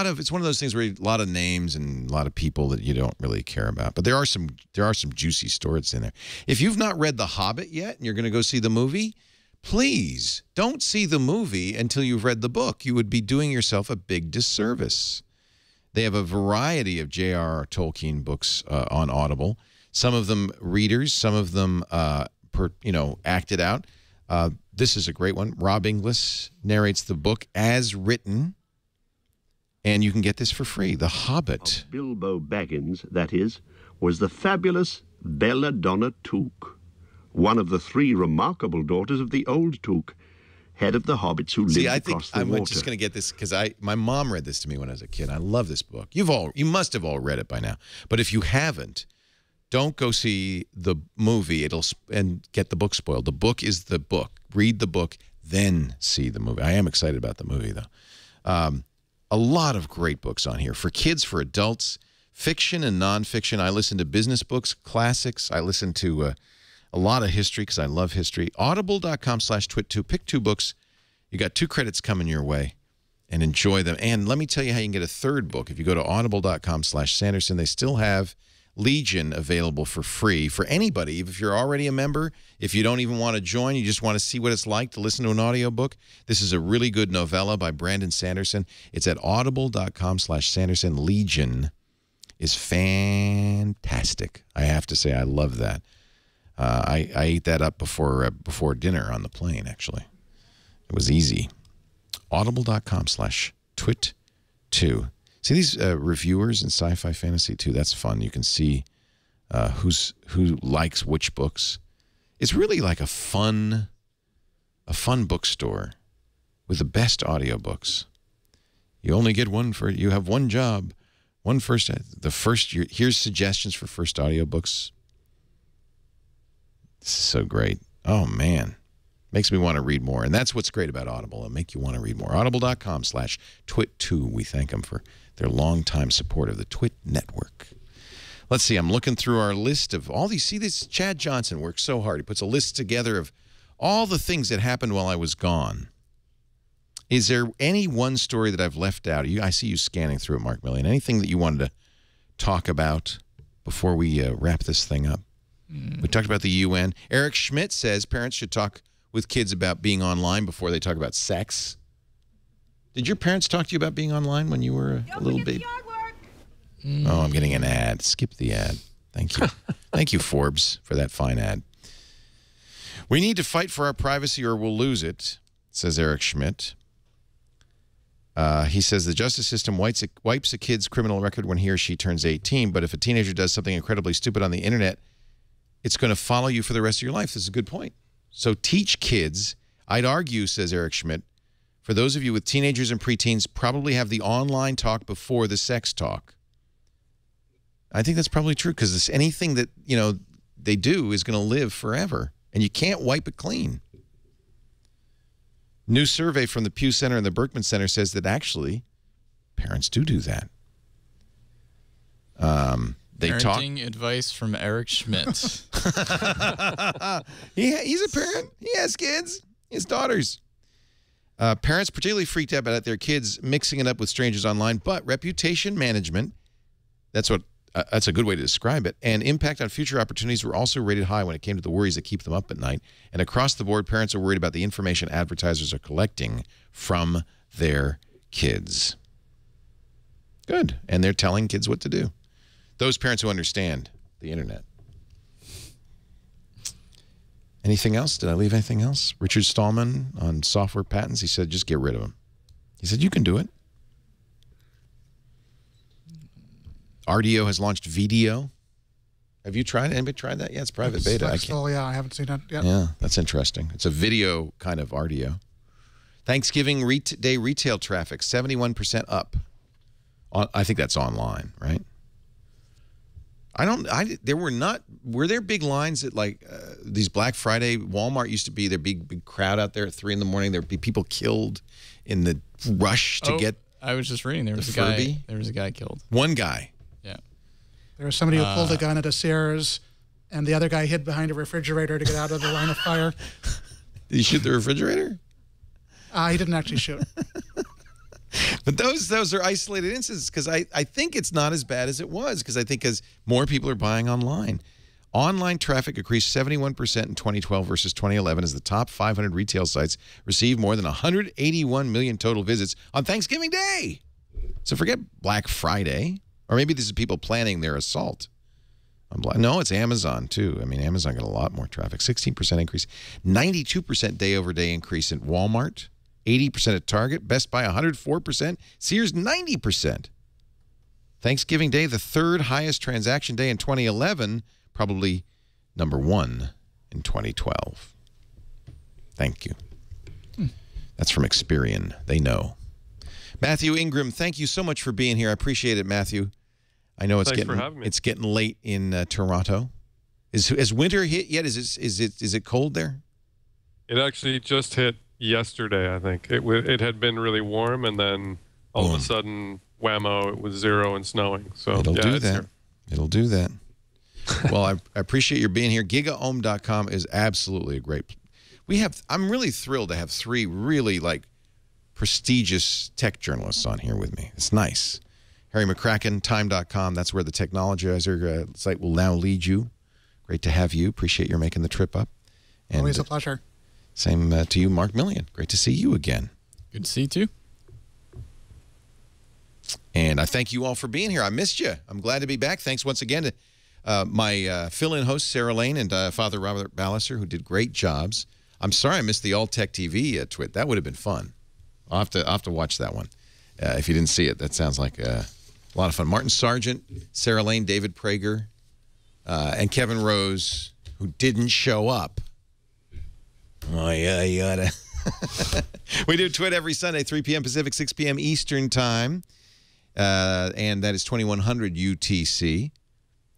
of, it's one of those things where a lot of names and a lot of people that you don't really care about. But there are some juicy stories in there. If you've not read The Hobbit yet and you're going to go see the movie, please don't see the movie until you've read the book. You would be doing yourself a big disservice. They have a variety of J.R.R. Tolkien books on Audible. Some of them readers, some of them acted out. This is a great one. Rob Inglis narrates the book as written. And you can get this for free. The Hobbit. Bilbo Baggins, that is, was the fabulous Belladonna Took, one of the 3 remarkable daughters of the old Took, head of the hobbits who lived across the water. I'm just going to get this because my mom read this to me when I was a kid. I love this book. You must have all read it by now. But if you haven't, don't go see the movie and get the book spoiled. The book is the book. Read the book, then see the movie. I am excited about the movie, though. A lot of great books on here for kids, for adults, fiction and nonfiction. I listen to business books, classics. I listen to a lot of history because I love history. Audible.com/twit2. Pick 2 books. You got 2 credits coming your way and enjoy them. And let me tell you how you can get a 3rd book. If you go to audible.com/Sanderson, they still have Legion available for free for anybody. If you're already a member, if you don't even want to join, you just want to see what it's like to listen to an audiobook, this is a really good novella by Brandon Sanderson. It's at audible.com/Sanderson. Legion is fantastic. I have to say, I love that. I ate that up before dinner on the plane, actually. It was easy. Audible.com/twit2. See these reviewers in sci-fi fantasy too. That's fun. You can see who likes which books. It's really like a fun bookstore with the best audiobooks. You only get one you have one job, here's suggestions for first audiobooks. This is so great. Oh man. Makes me want to read more. And that's what's great about Audible. It'll make you want to read more. Audible.com/twit2. We thank them for their longtime support of the Twit Network. Let's see. I'm looking through our list of all these. See, this Chad Johnson works so hard. He puts a list together of all the things that happened while I was gone. Is there any one story that I've left out? I see you scanning through it, Mark Milian. Anything that you wanted to talk about before we wrap this thing up? We talked about the UN. Eric Schmidt says parents should talk with kids about being online before they talk about sex. Did your parents talk to you about being online when you were a little baby? Oh, I'm getting an ad. Skip the ad. Thank you. Thank you, Forbes, for that fine ad. We need to fight for our privacy or we'll lose it, says Eric Schmidt. He says the justice system wipes a kid's criminal record when he or she turns 18, but if a teenager does something incredibly stupid on the internet, it's going to follow you for the rest of your life. This is a good point. So teach kids. I'd argue, says Eric Schmidt, for those of you with teenagers and preteens, probably have the online talk before the sex talk. I think that's probably true because anything that, they do is going to live forever, and you can't wipe it clean. New survey from the Pew Center and the Berkman Center says that actually parents do that. Parenting advice from Eric Schmidt. He's a parent. He has kids. He has daughters. Parents particularly freaked out about their kids mixing it up with strangers online, but reputation management, that's a good way to describe it, and impact on future opportunities were also rated high when it came to the worries that keep them up at night. And across the board, parents are worried about the information advertisers are collecting from their kids. Good. And they're telling kids what to do. Those parents who understand the internet. Anything else? Did I leave anything else? Richard Stallman on software patents. He said, just get rid of them. He said, you can do it. RDO has launched Video. Have you tried it? Anybody tried that? Yeah, it's private beta. I haven't seen it yet. Yeah, that's interesting. It's a video kind of RDO. Thanksgiving Day retail traffic, 71% up. I think that's online, right? Were there big lines at these Black Friday? Walmart used to be their big crowd out there at 3 in the morning. There'd be people killed in the rush to get. I was just reading there was a guy killed. One guy. Yeah. There was somebody who pulled a gun at a Sears and the other guy hid behind a refrigerator to get out of the line of fire. Did you shoot the refrigerator? He didn't actually shoot. But those are isolated instances, because I think it's not as bad as it was, because I think as more people are buying online. Online traffic increased 71% in 2012 versus 2011 as the top 500 retail sites received more than 181 million total visits on Thanksgiving Day. So forget Black Friday. Or maybe this is people planning their assault. No, it's Amazon, too. I mean, Amazon got a lot more traffic. 16% increase. 92% day-over-day increase in Walmart. 80% at Target. Best Buy, 104%. Sears, 90%. Thanksgiving Day, the third highest transaction day in 2011. Probably number 1 in 2012. Thank you. That's from Experian. They know. Mathew Ingram, thank you so much for being here. I appreciate it, Mathew. I know it's getting late in Toronto. Is winter hit yet? Is it cold there? It actually just hit yesterday, I think. It had been really warm, and then all of a sudden, whammo, it was 0 and snowing. So It'll do that. It'll do that. Well, I appreciate your being here. GigaOM.com is absolutely a great. I'm really thrilled to have 3 really prestigious tech journalists on here with me. It's nice. Harry McCracken, Time.com. That's where the Technologizer site will now lead you. Great to have you. Appreciate your making the trip up. And always a pleasure. Same to you, Mark Milian. Great to see you again. Good to see you too. And I thank you all for being here. I missed you. I'm glad to be back. Thanks once again to my fill-in hosts, Sarah Lane and Father Robert Ballister, who did great jobs. I'm sorry I missed the All Tech TV twit. That would have been fun. I'll have to watch that one. If you didn't see it, that sounds like a lot of fun. Martin Sargent, Sarah Lane, David Prager, and Kevin Rose, who didn't show up. Oh, yeah, you gotta. We do TWiT every Sunday, 3 p.m. Pacific, 6 p.m. Eastern Time. And that is 2100 UTC.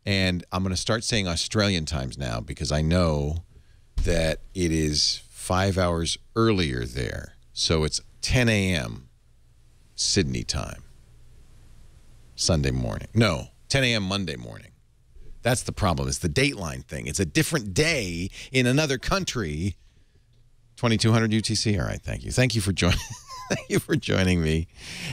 And I'm going to start saying Australian times now, because I know that it is 5 hours earlier there. So it's 10 a.m. Sydney time. Sunday morning. No, 10 a.m. Monday morning. That's the problem. It's the dateline thing. It's a different day in another country. 2200 UTC. All right, thank you. Thank you for joining. Thank you for joining me.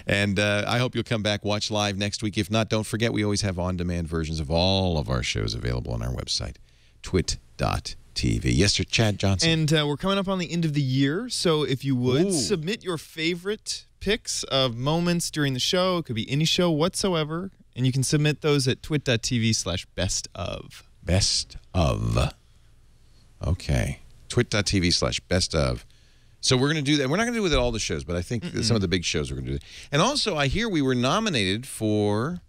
And I hope you'll come back, watch live next week. If not, don't forget we always have on-demand versions of all of our shows available on our website, twit.tv. Yes, sir, Chad Johnson. And we're coming up on the end of the year, so if you would, submit your favorite picks of moments during the show. It could be any show whatsoever. And you can submit those at twit.tv/bestof. Best of. Okay. Twit.tv/bestof. So we're going to do that. We're not going to do it with all the shows, but I think some of the big shows we're going to do that. And also, I hear we were nominated for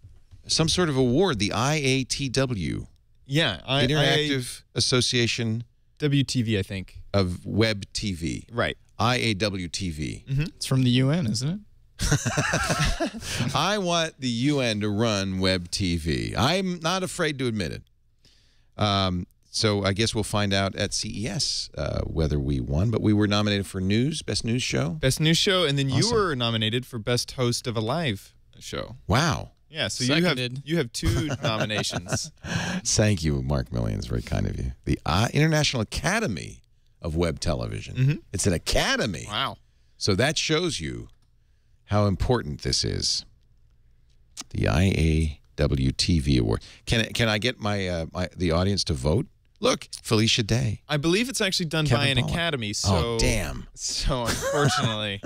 some sort of award, the IATW. Yeah. Interactive Association. WTV, I think. Of Web TV. Right. IAWTV. It's from the UN, isn't it? I want the UN to run Web TV. I'm not afraid to admit it. So I guess we'll find out at CES whether we won. But we were nominated for news, best news show. Best news show, and then you were nominated for best host of a live show. Wow. Yeah, so you have 2 nominations. Thank you, Mark Milian. It's very kind of you. The International Academy of Web Television. It's an academy. Wow. So that shows you how important this is. The IAWTV Award. Can I get the audience to vote? Look, Felicia Day. I believe it's actually done by an academy. So, oh, damn. So unfortunately,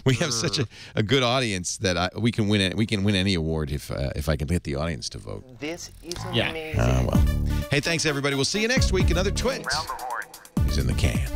we have such a good audience that we can win it. We can win any award if I can get the audience to vote. This is amazing. Well. Hey, thanks everybody. We'll see you next week. Another TWiT. He's in the can.